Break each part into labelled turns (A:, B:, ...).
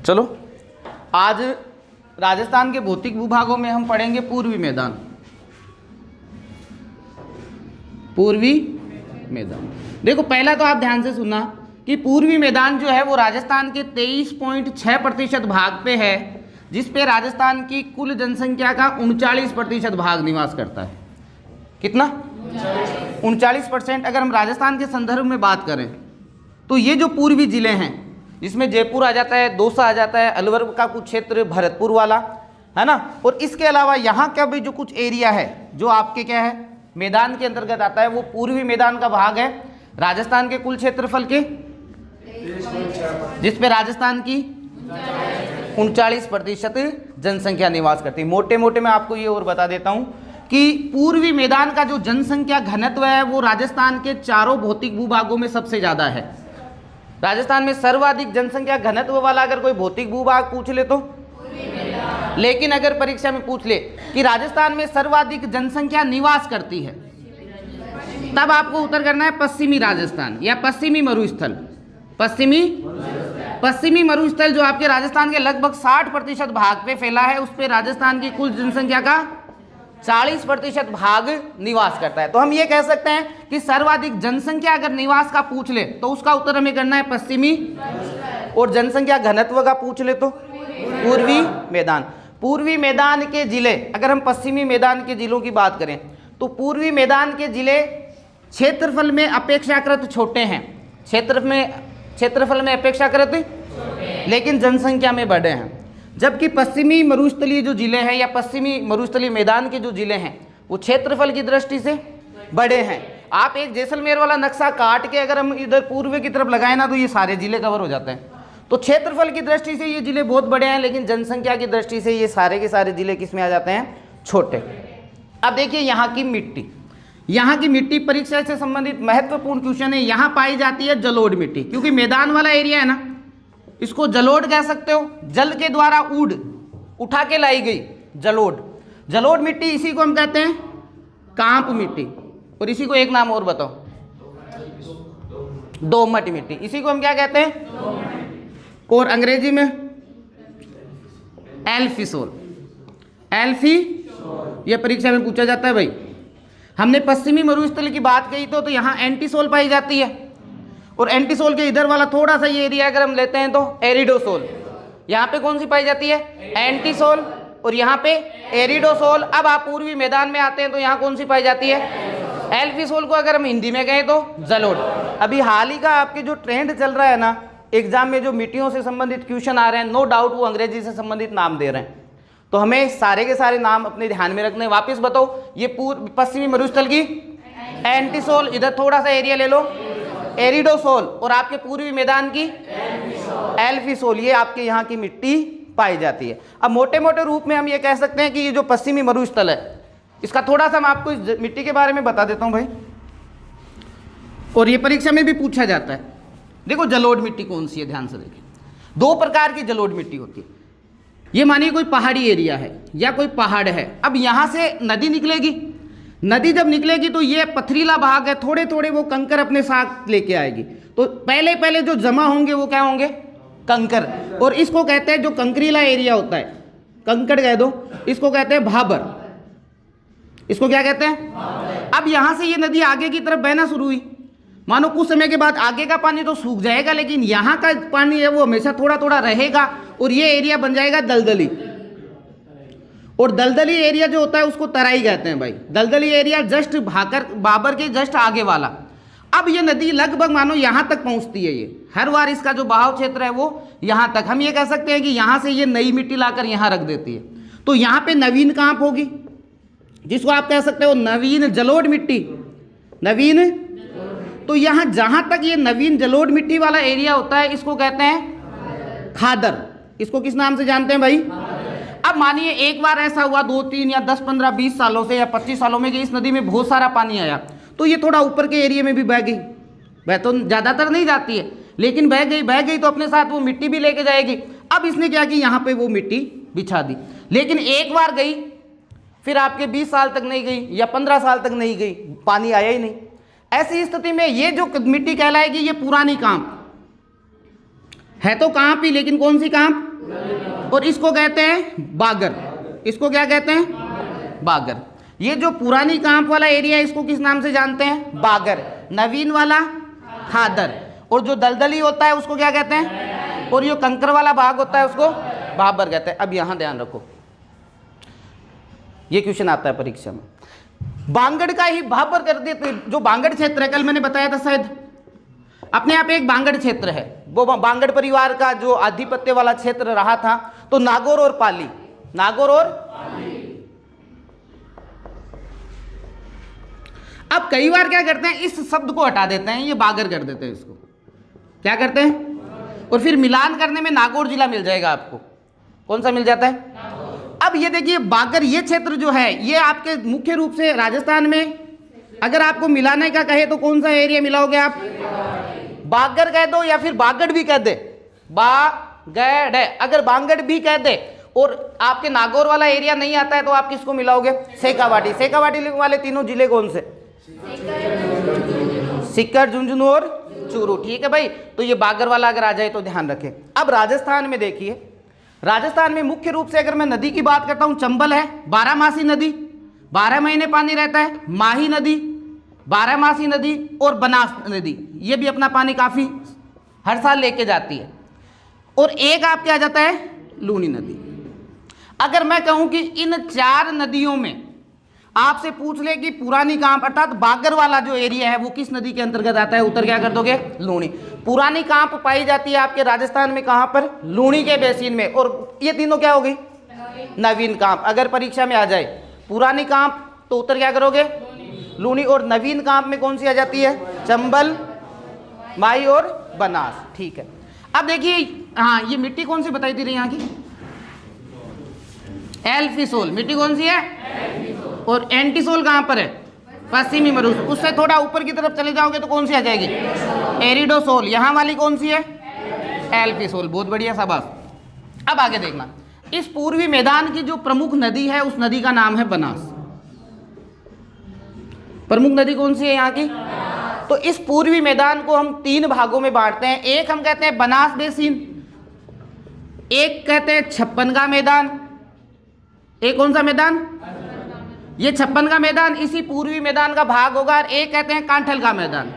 A: चलो आज राजस्थान के भौतिक भूभागों में हम पढ़ेंगे पूर्वी मैदान। पूर्वी मैदान, देखो पहला तो आप ध्यान से सुनना कि पूर्वी मैदान जो है वो राजस्थान के 23.6% भाग पे है, जिस पे राजस्थान की कुल जनसंख्या का 39% भाग निवास करता है। कितना? 39%। अगर हम राजस्थान के संदर्भ में बात करें तो ये जो पूर्वी जिले हैं, जिसमें जयपुर आ जाता है, दौसा आ जाता है, अलवर का कुछ क्षेत्र, भरतपुर वाला, है ना, और इसके अलावा यहाँ का भी जो कुछ एरिया है जो आपके क्या है मैदान के अंतर्गत आता है, वो पूर्वी मैदान का भाग है राजस्थान के कुल क्षेत्रफल के, जिसपे राजस्थान की 39% जनसंख्या निवास करती है। मोटे मोटे मैं आपको ये और बता देता हूँ कि पूर्वी मैदान का जो जनसंख्या घनत्व है वो राजस्थान के चारों भौतिक भूभागों में सबसे ज़्यादा है। राजस्थान में सर्वाधिक जनसंख्या घनत्व वाला अगर कोई भौतिक भूभाग पूछ ले तो, लेकिन अगर परीक्षा में पूछ ले कि राजस्थान में सर्वाधिक जनसंख्या निवास करती है, तब आपको उत्तर करना है पश्चिमी राजस्थान या पश्चिमी मरुस्थल। पश्चिमी मरुस्थल जो आपके राजस्थान के लगभग 60% भाग पे फैला है, उस पे राजस्थान की कुल जनसंख्या का 40% भाग निवास करता है। तो हम ये कह सकते हैं कि सर्वाधिक जनसंख्या अगर निवास का पूछ ले तो उसका उत्तर हमें करना है पश्चिमी, और जनसंख्या घनत्व का पूछ ले तो पूर्वी मैदान। पूर्वी मैदान के जिले, अगर हम पश्चिमी मैदान के जिलों की बात करें तो पूर्वी मैदान के जिले क्षेत्रफल में अपेक्षाकृत छोटे हैं, क्षेत्रफल में अपेक्षाकृत लेकिन जनसंख्या में बड़े हैं, जबकि पश्चिमी मरुस्थलीय जो जिले हैं या पश्चिमी मरुस्थलीय मैदान के जो जिले हैं वो क्षेत्रफल की दृष्टि से बड़े हैं। आप एक जैसलमेर वाला नक्शा काट के अगर हम इधर पूर्व की तरफ लगाएं ना तो ये सारे जिले कवर हो जाते हैं। तो क्षेत्रफल की दृष्टि से ये जिले बहुत बड़े हैं, लेकिन जनसंख्या की दृष्टि से ये सारे के सारे जिले किस में आ जाते हैं? छोटे। अब देखिए यहाँ की मिट्टी, यहाँ की मिट्टी परीक्षा से संबंधित महत्वपूर्ण क्वेश्चन है। यहाँ पाई जाती है जलोढ़ मिट्टी, क्योंकि मैदान वाला एरिया है ना, इसको जलोढ़ कह सकते हो। जल के द्वारा उठा के लाई गई जलोढ़ मिट्टी, इसी को हम कहते हैं कांप मिट्टी। और इसी को एक नाम और बताओ, दोमट मिट्टी। इसी को हम क्या कहते हैं? और अंग्रेजी में एल्फी ये परीक्षा में पूछा जाता है भाई। हमने पश्चिमी मरुस्थल की बात कही तो यहाँ एंटीसोल पाई जाती है, और एंटीसोल के इधर वाला थोड़ा सा ये एरिया अगर हम लेते हैं तो एरिडोसोल। यहाँ पे कौन सी पाई जाती है? एंटीसोल, और यहाँ पे एरिडोसोल। अब आप पूर्वी मैदान में आते हैं तो यहाँ कौन सी पाई जाती है? एल्फीसोल को अगर हम हिंदी में कहें तो जलोढ़। अभी हाल ही का आपके जो ट्रेंड चल रहा है ना एग्जाम में, जो मिट्टियों से संबंधित क्वेश्चन आ रहे हैं, नो डाउट वो अंग्रेजी से संबंधित नाम दे रहे हैं, तो हमें सारे के सारे नाम अपने ध्यान में रखने। वापस बताओ, ये पश्चिमी मरुस्थल की एंटीसोल, इधर थोड़ा सा एरिया ले लो एरिडोसोल, और आपके पूर्वी मैदान की एल्फीसोल, ये आपके यहाँ की मिट्टी पाई जाती है। अब मोटे मोटे रूप में हम ये कह सकते हैं कि ये जो पश्चिमी मरुस्थल है, इसका थोड़ा सा मैं आपको इस मिट्टी के बारे में बता देता हूँ भाई, और ये परीक्षा में भी पूछा जाता है। देखो जलोढ़ मिट्टी कौन सी है, ध्यान से देखें। दो प्रकार की जलोढ़ मिट्टी होती है। ये मानिए कोई पहाड़ी एरिया है या कोई पहाड़ है, अब यहाँ से नदी निकलेगी, नदी जब निकलेगी तो ये पथरीला भाग है, थोड़े थोड़े वो कंकर अपने साथ लेके आएगी, तो पहले पहले जो जमा होंगे वो क्या होंगे? कंकर। और इसको कहते हैं, जो कंकरीला एरिया होता है, कंकड़ कह दो, इसको कहते हैं भाबर। इसको क्या कहते हैं? अब यहाँ से ये नदी आगे की तरफ बहना शुरू हुई, मानो कुछ समय के बाद आगे का पानी तो सूख जाएगा, लेकिन यहाँ का पानी है वो हमेशा थोड़ा थोड़ा रहेगा, और ये एरिया बन जाएगा दलदली। और दलदली एरिया जो होता है उसको तराई कहते हैं भाई। दलदली एरिया जस्ट बाबर के जस्ट आगे वाला। अब ये नदी लगभग मानो यहाँ तक पहुँचती है, ये हर बार इसका जो बहाव क्षेत्र है वो यहाँ तक। हम ये कह सकते हैं कि यहाँ से ये नई मिट्टी लाकर यहाँ रख देती है, तो यहाँ पे नवीन कांप होगी, जिसको आप कह सकते हो नवीन जलोढ़ मिट्टी। नवीन, तो यहाँ जहाँ तक ये नवीन जलोढ़ मिट्टी वाला एरिया होता है इसको कहते हैं खादर। इसको किस नाम से जानते हैं भाई? अब मानिए एक बार ऐसा हुआ 2, 3 या 10, 15, 20 सालों से या 25 सालों में कि इस नदी में बहुत सारा पानी आया, तो ये थोड़ा ऊपर के एरिया में भी बह गई। वह तो ज़्यादातर नहीं जाती है, लेकिन बह गई तो अपने साथ वो मिट्टी भी लेके जाएगी। अब इसने क्या की, यहाँ पे वो मिट्टी बिछा दी, लेकिन एक बार गई, फिर आपके 20 साल तक नहीं गई या 15 साल तक नहीं गई, पानी आया ही नहीं। ऐसी स्थिति में ये जो मिट्टी कहलाएगी ये पुरानी कांप है, तो कांप ही, लेकिन कौन सी कांप? और इसको कहते हैं बागर। इसको क्या कहते हैं? बागर। ये जो पुरानी कांप वाला एरिया है इसको किस नाम से जानते हैं? बागर। नवीन वाला खादर। और जो दलदली होता है उसको क्या कहते हैं? और ये कंकर वाला भाग होता है उसको भाबर कहते हैं। अब यहां ध्यान रखो, ये क्वेश्चन आता है परीक्षा में। बांगड़ का ही भाबर कर देते। जो बांगड़ क्षेत्र है, कल मैंने बताया था शायद, अपने आप एक बांगड़ क्षेत्र है। वो बांगड़ परिवार का जो आधिपत्य वाला क्षेत्र रहा था। तो नागौर और पाली, नागौर और अब कई बार क्या करते हैं, इस शब्द को हटा देते हैं, ये बागर कर देते हैं। इसको क्या करते हैं? और फिर मिलान करने में नागौर जिला मिल जाएगा आपको। कौन सा मिल जाता है? अब ये देखिए, बागर ये क्षेत्र जो है ये आपके मुख्य रूप से राजस्थान में, अगर आपको मिलाने का कहे तो कौन सा एरिया मिलाओगे आप? बागर कह दो या फिर बागड़ भी कह दे, बागड़। अगर बांगड़ भी कह दे और आपके नागौर वाला एरिया नहीं आता है तो आप किसको मिलाओगे? शेखावाटी। शेखावाटी वाले तीनों जिले कौन से? सीकर, झुंझुनू और चूरू। ठीक है भाई, तो ये बागर वाला अगर आ जाए तो ध्यान रखें। अब राजस्थान में देखिए, राजस्थान में मुख्य रूप से अगर मैं नदी की बात करता हूं, चंबल है, 12मासी नदी, 12 महीने पानी रहता है। माही नदी, 12मासी नदी, और बनास नदी, ये भी अपना पानी काफी हर साल लेके जाती है। और एक आपके आ जाता है लूनी नदी। अगर मैं कहूं कि इन 4 नदियों में आपसे पूछ ले कि पुरानी कांप अर्थात बागर वाला जो एरिया है वो किस नदी के अंतर्गत आता है, उत्तर क्या कर दोगे? लूनी। पुरानी कांप पाई जाती है आपके राजस्थान में कहां पर? लूनी के बेसिन में। और ये तीनों क्या हो गई? नवीन कांप। अगर परीक्षा में आ जाए पुरानी कांप तो उत्तर क्या करोगे? लूनी। और नवीन कांप में कौन सी आ जाती है? चंबल, माही और बनास। ठीक है, अब देखिए, हाँ, ये मिट्टी कौन सी बताई थी यहाँ की? एल्फिसोल। मिट्टी कौन सी है? और एंटीसोल कहां पर है? पश्चिमी मरुस्थल। उससे थोड़ा ऊपर की तरफ चले जाओगे तो कौन सी आ जाएगी? एरिडोसोल। यहां वाली कौन सी है? एल्फिसोल। बहुत बढ़िया, शाबाश। अब आगे देखना, इस पूर्वी मैदान की जो प्रमुख नदी है उस नदी का नाम है बनास। प्रमुख नदी कौन सी है यहाँ की? तो इस पूर्वी मैदान को हम 3 भागों में बांटते हैं। एक हम कहते हैं बनास बेसिन, एक कहते हैं 56 का मैदान। एक कौन सा मैदान? ये 56 का मैदान इसी पूर्वी मैदान का भाग होगा। और एक कहते हैं कांठल का मैदान।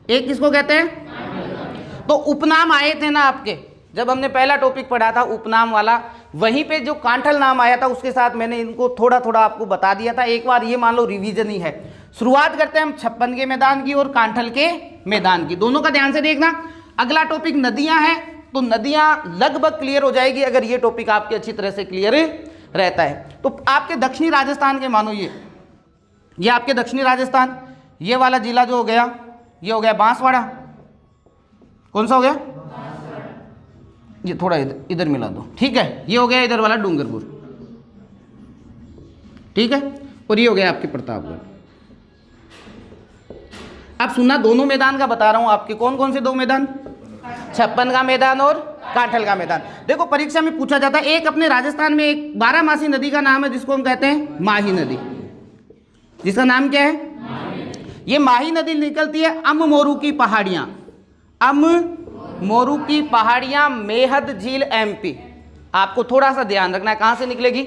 A: एक किसको कहते हैं? तो उपनाम आए थे ना आपके, जब हमने पहला टॉपिक पढ़ा था उपनाम वाला, वहीं पे जो कांठल नाम आया था उसके साथ मैंने इनको थोड़ा थोड़ा आपको बता दिया था। एक बार ये मान लो रिवीजन ही है। शुरुआत करते हैं हम 56 के मैदान की और कांठल के मैदान की। दोनों का ध्यान से देखना। अगला टॉपिक नदियां हैं, तो नदियां लगभग क्लियर हो जाएगी अगर ये टॉपिक आपके अच्छी तरह से क्लियर रहता है। तो आपके दक्षिणी राजस्थान के मानो ये आपके दक्षिणी राजस्थान, ये वाला जिला जो हो गया, ये हो गया बांसवाड़ा। कौन सा हो गया? ये थोड़ा इधर मिला दो। ठीक है, ये हो गया इधर वाला डूंगरपुर। ठीक है, और ये हो गया आपके प्रतापगढ़। अब सुनना, दोनों मैदान का बता रहा हूं आपके। कौन कौन से 2 मैदान? 56 का मैदान और कांठल का मैदान। देखो परीक्षा में पूछा जाता है। एक अपने राजस्थान में एक 12मासी नदी का नाम है जिसको हम कहते हैं माही नदी। जिसका नाम क्या है? ये माही नदी निकलती है अममोरू की पहाड़ियां, अममोरू की पहाड़ियां, मेहद झील, एमपी। आपको थोड़ा सा ध्यान रखना है, कहां से निकलेगी?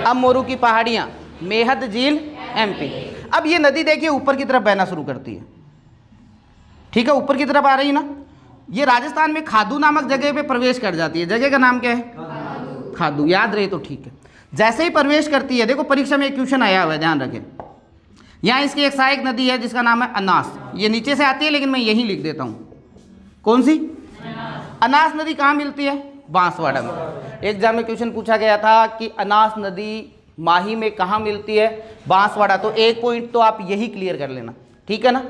A: अममोरू की पहाड़ियां, मेहद झील, एमपी। अब ये नदी देखिए ऊपर की तरफ बहना शुरू करती है। ठीक है, ऊपर की तरफ आ रही है ना। ये राजस्थान में खादू नामक जगह पे प्रवेश कर जाती है। जगह का नाम क्या है? खादू। याद रहे तो ठीक है। जैसे ही प्रवेश करती है, देखो परीक्षा में एक क्वेश्चन आया हुआ है, ध्यान रखें। यहाँ इसकी एक सहायक नदी है जिसका नाम है अनास। ये नीचे से आती है लेकिन मैं यही लिख देता हूँ। कौन सी? अनास नदी कहाँ मिलती है? बांसवाड़ा में। एग्जाम में क्वेश्चन पूछा गया था कि अनास नदी माही में कहाँ मिलती है? बांसवाड़ा। तो एक पॉइंट तो आप यही क्लियर कर लेना। ठीक है ना,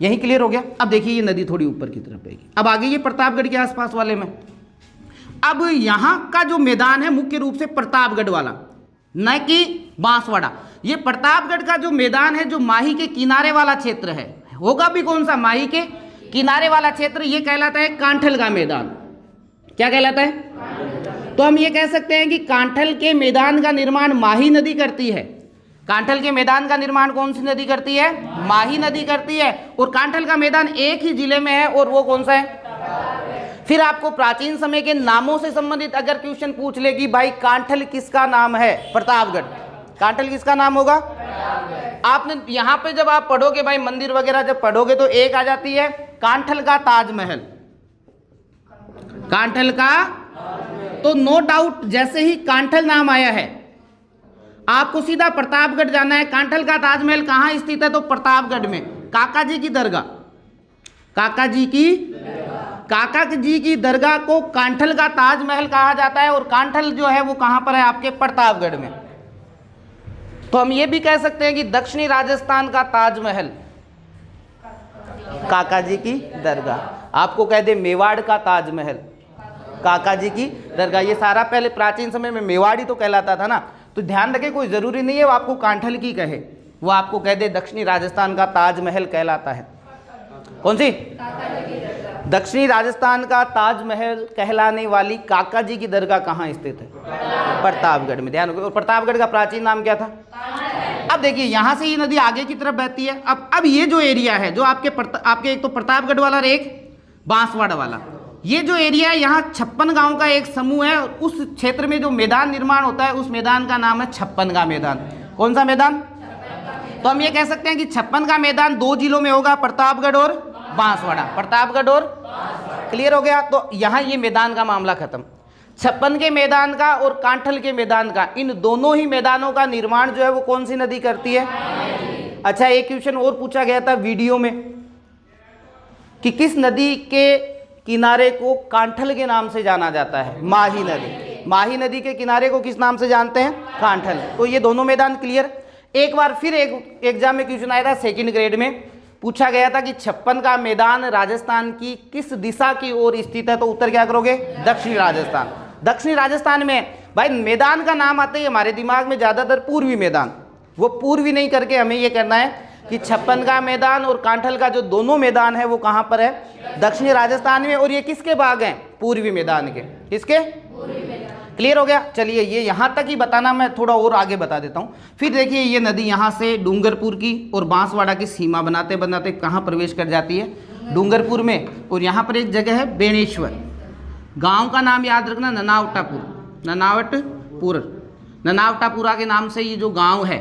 A: यही क्लियर हो गया। अब देखिए ये नदी थोड़ी ऊपर की तरफ आएगी। अब आगे ये प्रतापगढ़ के आसपास वाले में। अब यहाँ का जो मैदान है मुख्य रूप से प्रतापगढ़ वाला, न कि बांसवाड़ा। ये प्रतापगढ़ का जो मैदान है जो माही के किनारे वाला क्षेत्र है, होगा भी कौन सा? माही के किनारे वाला क्षेत्र। ये कहलाता है कांठल का मैदान। क्या कहलाता है? तो हम ये कह सकते हैं कि कांठल के मैदान का निर्माण माही नदी करती है। कांठल के मैदान का निर्माण कौन सी नदी करती है? माही नदी करती है। और कांठल का मैदान एक ही जिले में है और वो कौन सा है? फिर आपको प्राचीन समय के नामों से संबंधित अगर क्वेश्चन पूछ ले कि भाई कांठल किसका नाम है, प्रतापगढ़, कांठल किसका नाम होगा? आपने यहां पे जब आप पढ़ोगे भाई मंदिर वगैरह जब पढ़ोगे तो एक आ जाती है कांठल का ताजमहल, कांठल का, तो नो डाउट जैसे ही कांठल नाम आया है आपको सीधा प्रतापगढ़ जाना है। कांठल का ताजमहल कहाँ स्थित है? तो प्रतापगढ़ में काका जी की दरगाह, काका जी की दरगाह को कांठल का ताजमहल कहा जाता है। और कांठल जो है वो कहाँ पर है? आपके प्रतापगढ़ में। तो हम ये भी कह सकते हैं कि दक्षिणी राजस्थान का ताजमहल काका जी की दरगाह। आपको कह दे मेवाड़ का ताजमहल काका जी की दरगाह। ये सारा पहले प्राचीन समय में मेवाड़ ही तो कहलाता था ना, तो ध्यान रखें कोई ज़रूरी नहीं है वो आपको कांठल की कहे, वो आपको कह दे दक्षिणी राजस्थान का ताजमहल कहलाता है। कौन सी? दक्षिणी राजस्थान का ताजमहल कहलाने वाली काका जी की दरगाह कहाँ स्थित है? प्रतापगढ़ में। ध्यान रखो। और प्रतापगढ़ का प्राचीन नाम क्या था? अब देखिए यहाँ से ये नदी आगे की तरफ बहती है। अब ये जो एरिया है जो आपके एक तो प्रतापगढ़ वाला और एक बांसवाड़ा वाला, ये जो एरिया है यहाँ 56 गांव का एक समूह है। उस क्षेत्र में जो मैदान निर्माण होता है उस मैदान का नाम है 56 का मैदान। कौन सा मैदान? तो हम ये कह सकते हैं कि 56 का मैदान 2 जिलों में होगा, प्रतापगढ़ और बांसवाड़ा। प्रतापगढ़ और क्लियर हो गया। तो यहाँ ये मैदान का मामला खत्म। 56 के मैदान का और कांठल के मैदान का, इन दोनों ही मैदानों का निर्माण जो है वो कौन सी नदी करती है? अच्छा, एक क्वेश्चन और पूछा गया था वीडियो में कि किस नदी के किनारे को कांठल के नाम से जाना जाता है? माही नदी। माही नदी के किनारे को किस नाम से जानते हैं? कांठल। तो ये दोनों मैदान क्लियर। एक बार फिर एक एग्जाम में क्वेश्चन आया था, 2nd ग्रेड में पूछा गया था कि 56 का मैदान राजस्थान की किस दिशा की ओर स्थित है? तो उत्तर क्या करोगे? दक्षिणी राजस्थान। दक्षिणी राजस्थान में भाई मैदान का नाम आते ही हमारे दिमाग में ज्यादातर पूर्वी मैदान, वो पूर्वी नहीं करके हमें ये करना है कि 56 का मैदान और कांठल का जो दोनों मैदान है वो कहाँ पर है? दक्षिणी राजस्थान में। और ये किसके भाग हैं? पूर्वी मैदान के। किसके? क्लियर हो गया। चलिए ये यहाँ तक ही बताना, मैं थोड़ा और आगे बता देता हूँ। फिर देखिए ये नदी यहाँ से डूंगरपुर की और बांसवाड़ा की सीमा बनाते बनाते कहाँ प्रवेश कर जाती है? डूंगरपुर में। और यहाँ पर एक जगह है बेणेश्वर, गांव का नाम याद रखना, ननावटापुर। ननावटापुरा के नाम से ये जो गांव है,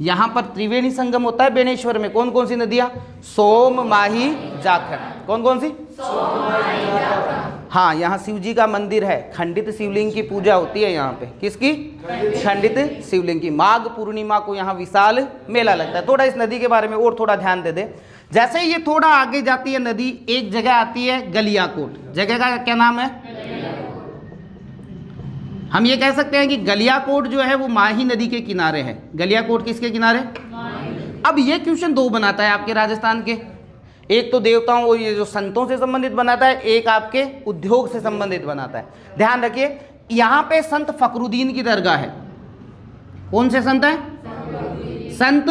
A: यहाँ पर त्रिवेणी संगम होता है बेणेश्वर में। कौन कौन सी नदियाँ? सोम, माही, जाखर। कौन कौन सी? हाँ, यहाँ शिव जी का मंदिर है, खंडित शिवलिंग की पूजा होती है यहाँ पे। किसकी? खंडित शिवलिंग की। माघ पूर्णिमा को यहाँ विशाल मेला लगता है। थोड़ा इस नदी के बारे में और थोड़ा ध्यान दे दे। जैसे ये थोड़ा आगे जाती है नदी, एक जगह आती है गलियाकोट। जगह का क्या नाम है? हम ये कह सकते हैं कि गलियाकोट जो है वो माही नदी के किनारे है। गलियाकोट किसके किनारे? अब ये क्वेश्चन 2 बनाता है आपके राजस्थान के। एक तो देवताओं और ये जो संतों से संबंधित बनाता है, एक आपके उद्योग से संबंधित बनाता है। ध्यान रखिए यहाँ पे संत फखरुद्दीन की दरगाह है। कौन से संत है? संत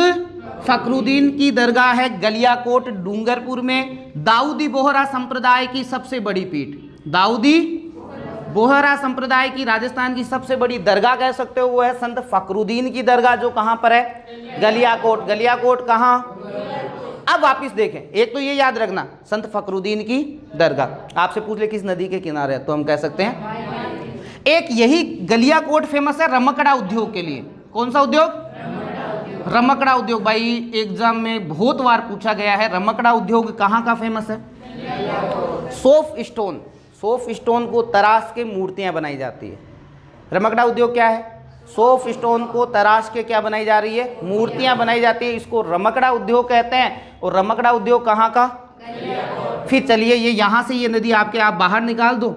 A: फखरुद्दीन की दरगाह है गलियाकोट डूंगरपुर में। दाऊदी बोहरा संप्रदाय की सबसे बड़ी पीठ, दाऊदी बोहरा संप्रदाय की राजस्थान की सबसे बड़ी दरगाह कह सकते हो वो है संत फखरुद्दीन की दरगाह, जो कहां पर है? गलियाकोट। गलियाकोट कहां? अब वापिस देखें, एक तो ये याद रखना संत फखरुद्दीन की दरगाह। आपसे पूछ ले किस नदी के किनारे है, तो हम कह सकते हैं एक यही गलियाकोट फेमस है रमकड़ा उद्योग के लिए। कौन सा उद्योग? रमकड़ा उद्योग। भाई एग्जाम में बहुत बार पूछा गया है, रमकड़ा उद्योग कहाँ का फेमस है? सोफ स्टोन। सोफ स्टोन को तराश के मूर्तियां बनाई जाती है। रमकड़ा उद्योग क्या है? सोफ स्टोन को तराश के क्या बनाई जा रही है? मूर्तियां बनाई जाती है। इसको रमकड़ा उद्योग कहते हैं। और रमकड़ा उद्योग कहाँ का? फिर चलिए ये यहाँ से ये नदी आपके आप बाहर निकाल दो,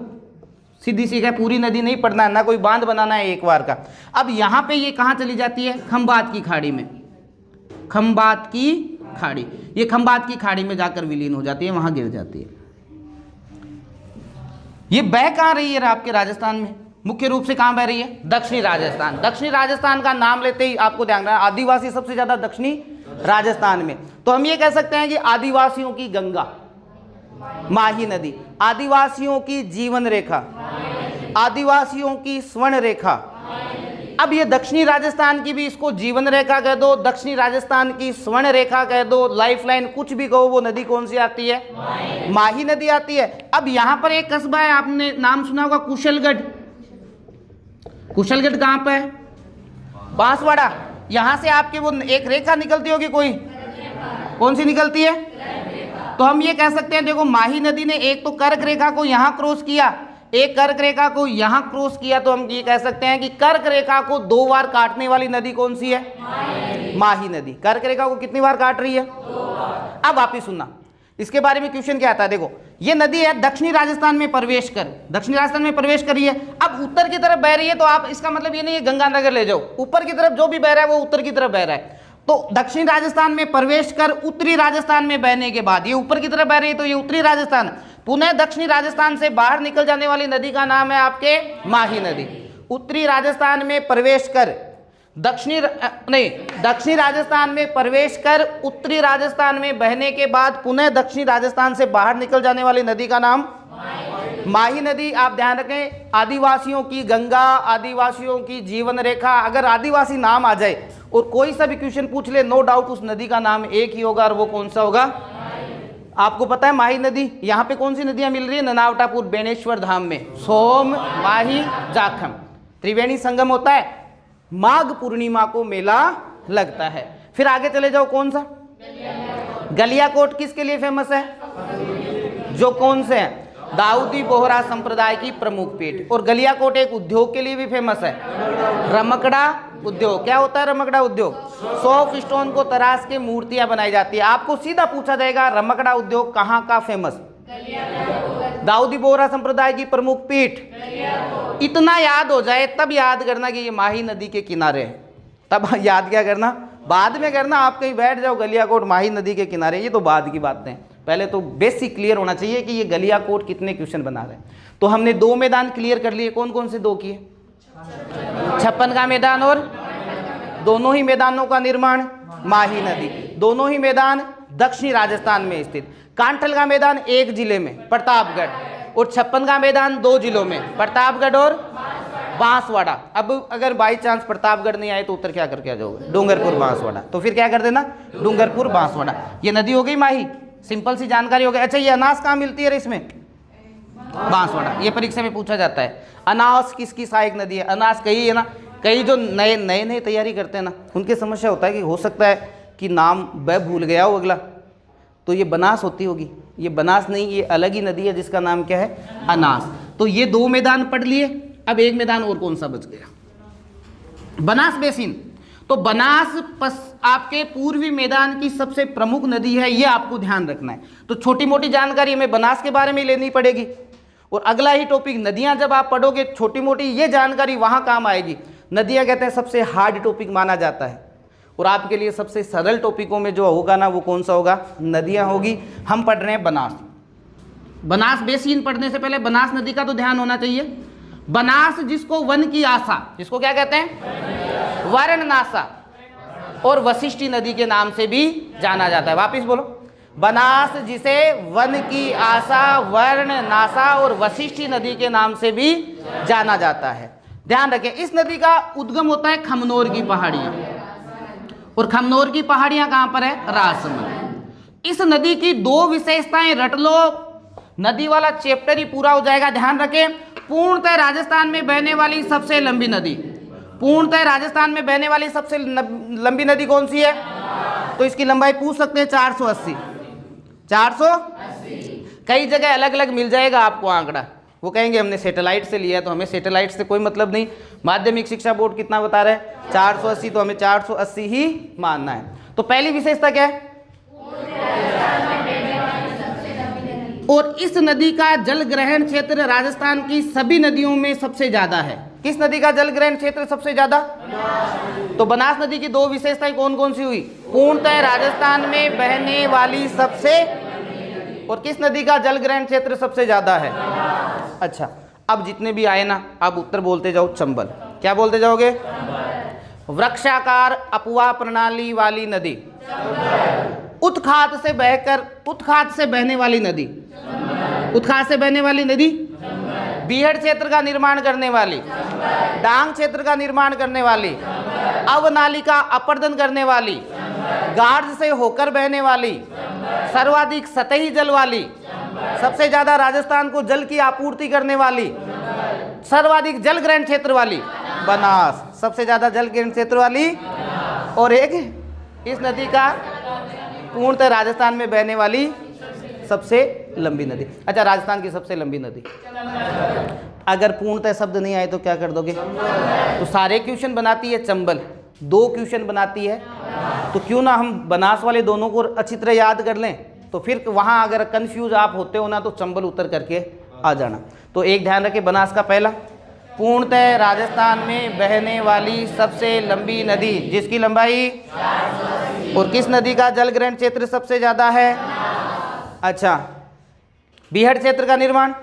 A: सीधी सी है, पूरी नदी नहीं पढ़ना है, ना कोई बांध बनाना है एक बार का। अब यहाँ पे ये कहाँ चली जाती है? खंबात की खाड़ी में। खंबात की खाड़ी, ये खंबात की खाड़ी में जाकर विलीन हो जाती है, वहां गिर जाती है। ये बह कहाँ रही है आपके राजस्थान में? मुख्य रूप से कहाँ बह रही है? दक्षिणी राजस्थान। दक्षिणी राजस्थान का नाम लेते ही आपको ध्यान रखना आदिवासी सबसे ज्यादा दक्षिणी राजस्थान में। तो हम ये कह सकते हैं कि आदिवासियों की गंगा माही नदी, आदिवासियों की जीवन रेखा, आदिवासियों की स्वर्ण रेखा, अब ये दक्षिणी राजस्थान की भी इसको जीवन रेखा कह दो, दक्षिणी राजस्थान की स्वर्ण रेखा कह दो, लाइफलाइन, कुछ भी कहो, वो नदी कौन सी आती है? माही नदी आती है। अब यहां पर एक कस्बा है, आपने नाम सुना होगा कुशलगढ़। कुशलगढ़ कहां पे है? बांसवाड़ा। यहां से आपकी वो एक रेखा निकलती होगी, कोई कौन सी निकलती है? तो हम ये कह सकते हैं, देखो माही नदी ने एक तो कर्क रेखा को यहां क्रॉस किया, एक कर्क रेखा को यहां क्रॉस किया, तो हम ये कह सकते हैं कि कर्क रेखा को 2 बार काटने वाली नदी कौन सी है? माही नदी। कर्क रेखा को कितनी बार काट रही है? 2 बार। अब वापिस सुनना, इसके बारे में क्वेश्चन क्या आता है। देखो ये नदी है, दक्षिणी राजस्थान में प्रवेश कर, दक्षिणी राजस्थान में प्रवेश कर रही है। अब उत्तर की तरफ बह रही है, तो आप इसका मतलब ये नहीं है गंगानगर ले जाओ, ऊपर की तरफ जो भी बह रहा है वो उत्तर की तरफ बह रहा है। तो दक्षिणी राजस्थान में प्रवेश कर उत्तरी राजस्थान में बहने के बाद ये ऊपर की तरफ बह रही है, तो ये उत्तरी राजस्थान, पुनः दक्षिणी राजस्थान से बाहर निकल जाने वाली नदी का नाम है आपके माही नदी। उत्तरी राजस्थान में प्रवेश कर दक्षिणी राजस्थान में प्रवेश कर उत्तरी राजस्थान में बहने के बाद पुनः दक्षिणी राजस्थान से बाहर निकल जाने वाली नदी का नाम माही नदी। आप ध्यान रखें, आदिवासियों की गंगा, आदिवासियों की जीवन रेखा, अगर आदिवासी नाम आ जाए और कोई सा भी क्वेश्चन पूछ ले, नो डाउट उस नदी का नाम एक ही होगा, और वो कौन सा होगा? आपको पता है माही नदी यहाँ पे कौन सी नदियां मिल रही है? ननावटापुर बेणेश्वर धाम में सोम, माही, जाखम त्रिवेणी संगम होता है, माघ पूर्णिमा को मेला लगता है। फिर आगे चले जाओ, कौन सा? गलियाकोट किसके लिए फेमस है? जो कौन से हैं? दाऊदी बोहरा संप्रदाय की प्रमुख पीठ। और गलियाकोट एक उद्योग के लिए भी फेमस है, रमकड़ा उद्योग। क्या होता है रमकड़ा उद्योग? सॉफ्ट स्टोन को तराश के मूर्तियां बनाई जाती है। आपको सीधा पूछा जाएगा रमकड़ा उद्योग कहाँ का फेमस? दाऊदी बोहरा संप्रदाय की प्रमुख पीठ। इतना याद हो जाए तब याद करना कि ये माही नदी के किनारे है, तब याद क्या करना, बाद में करना। आप कहीं बैठ जाओ, गलियाकोट माही नदी के किनारे, ये तो बाद की बातें हैं। पहले तो बेसिक क्लियर होना चाहिए कि ये गलियाकोट कितने क्वेश्चन बना रहे हैं। तो हमने 2 मैदान क्लियर कर लिए, कौन कौन से 2 किए? 56 का मैदान, और दोनों ही मैदानों का निर्माण माही नदी, दोनों ही मैदान दक्षिणी राजस्थान में स्थित। कांठल का मैदान 1 जिले में प्रतापगढ़, और 56 का मैदान 2 जिलों में प्रतापगढ़ और बांसवाड़ा। अब अगर बाई चांस प्रतापगढ़ नहीं आए तो उत्तर क्या करके आ जाओगे? डूंगरपुर बांसवाड़ा। तो फिर क्या कर देना? डूंगरपुर बांसवाड़ा। ये नदी हो गई माही, सिंपल सी जानकारी हो गई। अच्छा ये अनाज कहाँ मिलती है इसमें? बांसवाड़ा। ये परीक्षा में पूछा जाता है, अनाज किसकी सहायक नदी है? अनाज कई है ना, कई जो नए तैयारी करते हैं ना, उनकी समस्या होता है कि हो सकता है कि नाम वह भूल गया हो अगला, तो ये बनास होती होगी। ये बनास नहीं, ये अलग ही नदी है जिसका नाम क्या है? अनास। तो ये 2 मैदान पढ़ लिए। अब एक मैदान और कौन सा बच गया? बनास बेसिन। तो बनास आपके पूर्वी मैदान की सबसे प्रमुख नदी है, ये आपको ध्यान रखना है। तो छोटी मोटी जानकारी हमें बनास के बारे में लेनी पड़ेगी, और अगला ही टॉपिक नदियां जब आप पढ़ोगे, छोटी मोटी ये जानकारी वहां काम आएगी। नदियां कहते हैं सबसे हार्ड टॉपिक माना जाता है, और आपके लिए सबसे सरल टॉपिकों में जो होगा ना, वो कौन सा होगा? नदियां होगी। हम पढ़ रहे हैं बनास। बनास बेसिन पढ़ने से पहले बनास नदी का तो ध्यान होना चाहिए। बनास जिसको वन की आशा, जिसको क्या कहते हैं? वाराणसी और वशिष्ठी नदी के नाम से भी जाना जाता है। वापिस बोलो, बनास जिसे वन की आशा, वाराणसी और वशिष्ठी नदी के नाम से भी जाना जाता है। ध्यान रखें, इस नदी का उद्गम होता है खमनोर की पहाड़ियां, और खमनोर की पहाड़ियां कहां पर है? राजसमंद। इस नदी की 2 विशेषताएं रट लो, नदी वाला चैप्टर ही पूरा हो जाएगा। ध्यान रखें, पूर्णतः राजस्थान में बहने वाली सबसे लंबी नदी, पूर्णतः राजस्थान में बहने वाली सबसे लंबी नदी कौन सी है? तो इसकी लंबाई पूछ सकते हैं, 480। 480। कई जगह अलग अलग मिल जाएगा आपको आंकड़ा, वो कहेंगे हमने सैटेलाइट से लिया, तो हमें सैटेलाइट से कोई मतलब नहीं। माध्यमिक शिक्षा बोर्ड कितना बता रहा है? 480, तो हमें 480 ही मानना है। तो पहली विशेषता क्या है? और इस नदी का जल ग्रहण क्षेत्र राजस्थान की सभी नदियों में सबसे ज्यादा है। किस नदी का जल ग्रहण क्षेत्र सबसे ज्यादा? तो बनास नदी की 2 विशेषताएं कौन कौन सी हुई? पूर्णतः राजस्थान में बहने वाली सबसे, और किस नदी का जल ग्रहण क्षेत्र सबसे ज्यादा है? अच्छा, अब जितने भी आए ना, अब उत्तर बोलते जाओ। चंबल। क्या बोलते जाओगे? वृक्षाकार अपवाह प्रणाली वाली नदी, उत्खात से बहकर, उत्खात से बहने वाली नदी, उत्खात से बहने वाली नदी बीहड़ क्षेत्र का निर्माण करने वाली, डांग क्षेत्र का निर्माण करने वाली, अवनालिका अपर्दन करने वाली, गार्ज से होकर बहने वाली, सर्वाधिक सतही जल वाली, सबसे ज्यादा राजस्थान को जल की आपूर्ति करने वाली, सर्वाधिक जल ग्रहण क्षेत्र वाली बनास, सबसे ज्यादा जल ग्रहण क्षेत्र वाली, और एक इस नदी का पूर्णतः राजस्थान में बहने वाली सबसे लंबी नदी। अच्छा, राजस्थान की सबसे लंबी नदी, अगर पूर्णतः शब्द नहीं आए तो क्या कर दोगे? तो सारे क्वेश्चन बनाती है चंबल, 2 क्वेश्चन बनाती है, तो क्यों ना हम बनास वाले दोनों को अच्छी तरह याद कर लें, तो फिर वहाँ अगर कंफ्यूज आप होते हो ना तो चंबल उतर करके आ जाना। तो एक ध्यान रखें, बनास का पहला, पूर्णतः राजस्थान में बहने वाली सबसे लंबी नदी जिसकी लंबाई, और किस नदी का जल ग्रहण क्षेत्र सबसे ज़्यादा है? अच्छा, बीहड़ क्षेत्र का निर्माण,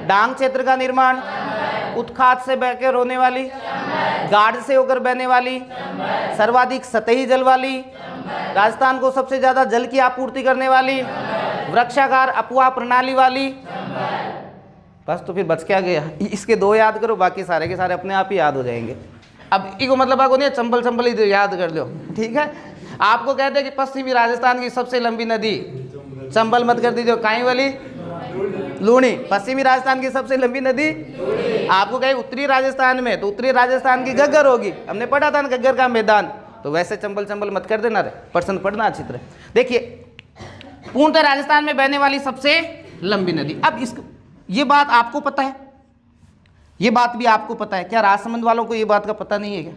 A: डांग क्षेत्र का निर्माण, उत्खात से बहकर होने वाली, गार्ड से होकर बहने वाली, सर्वाधिक सतही जल वाली, राजस्थान को सबसे ज़्यादा जल की आपूर्ति करने वाली, वृक्षाकार अपवाह प्रणाली वाली। बस, तो फिर बच क्या गया? इसके 2 याद करो, बाकी सारे के सारे अपने आप ही याद हो जाएंगे। अब इको मतलब आगो नहीं, चंबल चंबल ही याद कर लो, ठीक है। आपको कहते हैं कि पश्चिमी राजस्थान की सबसे लंबी नदी, चंबल मत कर दीजिए, काई वाली लूणी। पश्चिमी राजस्थान की सबसे लंबी नदी, आपको कहे उत्तरी राजस्थान में, तो उत्तरी राजस्थान की घग्गर होगी, हमने पढ़ा था ना घग्गर का मैदान। तो वैसे चंबल चंबल मत कर देना रे, पर्सन पढ़ना अच्छी तरह। देखिए, पूर्णतः राजस्थान में बहने वाली सबसे लंबी नदी। अब इस ये बात आपको पता है, ये बात भी आपको पता है क्या? राजसमंद वालों को ये बात का पता नहीं है क्या?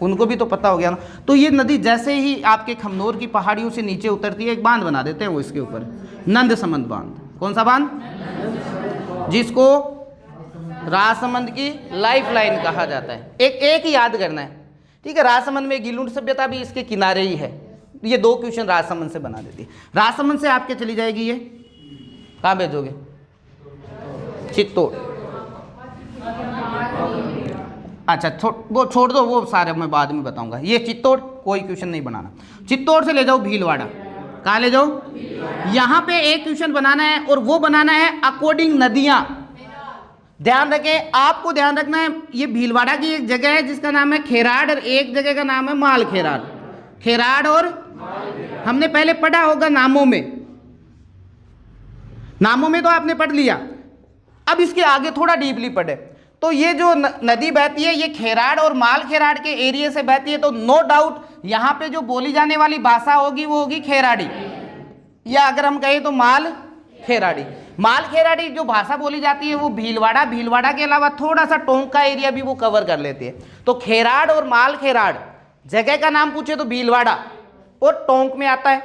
A: उनको भी तो पता हो गया ना। तो ये नदी जैसे ही आपके खमनोर की पहाड़ियों से नीचे उतरती है, एक बांध बना देते हैं वो इसके ऊपर, नंदसमंद बांध। कौन सा बांध? जिसको राजसमंद की लाइफ लाइन कहा जाता है। एक ही याद करना है, ठीक है। राजसमंद में गिलुंड सभ्यता भी इसके किनारे ही है। ये 2 क्वेश्चन राजसमंद से बना देती है। राजसमंद से आपके चली जाएगी, ये कहाँ भेजोगे? चित्तौड़। अच्छा, वो छोड़ दो, वो सारे मैं बाद में बताऊंगा। ये चित्तौड़, कोई क्वेश्चन नहीं बनाना। चित्तौड़ से ले जाओ भीलवाड़ा। कहाँ ले जाओ? यहाँ पे एक क्वेश्चन बनाना है, और वो बनाना है अकॉर्डिंग नदियाँ। ध्यान रखें, आपको ध्यान रखना है, ये भीलवाड़ा की एक जगह है जिसका नाम है खेराड़, और एक जगह का नाम है माल खेराड़। खेराड़ और हमने पहले पढ़ा होगा नामों में, नामों में तो आपने पढ़ लिया। अब इसके आगे थोड़ा डीपली पढ़े तो ये जो नदी बहती है, ये खेराड़ और माल खेराड़ के एरिया से बहती है। तो नो डाउट यहाँ पे जो बोली जाने वाली भाषा होगी वो होगी खेराड़ी, या अगर हम कहें तो माल खेराड़ी। माल खेराड़ी जो भाषा बोली जाती है वो भीलवाड़ा, भीलवाड़ा के अलावा थोड़ा सा टोंक का एरिया भी वो कवर कर लेती है। तो खेराड़ और माल खेराड़, जगह का नाम पूछे तो भीलवाड़ा और टोंक में आता है,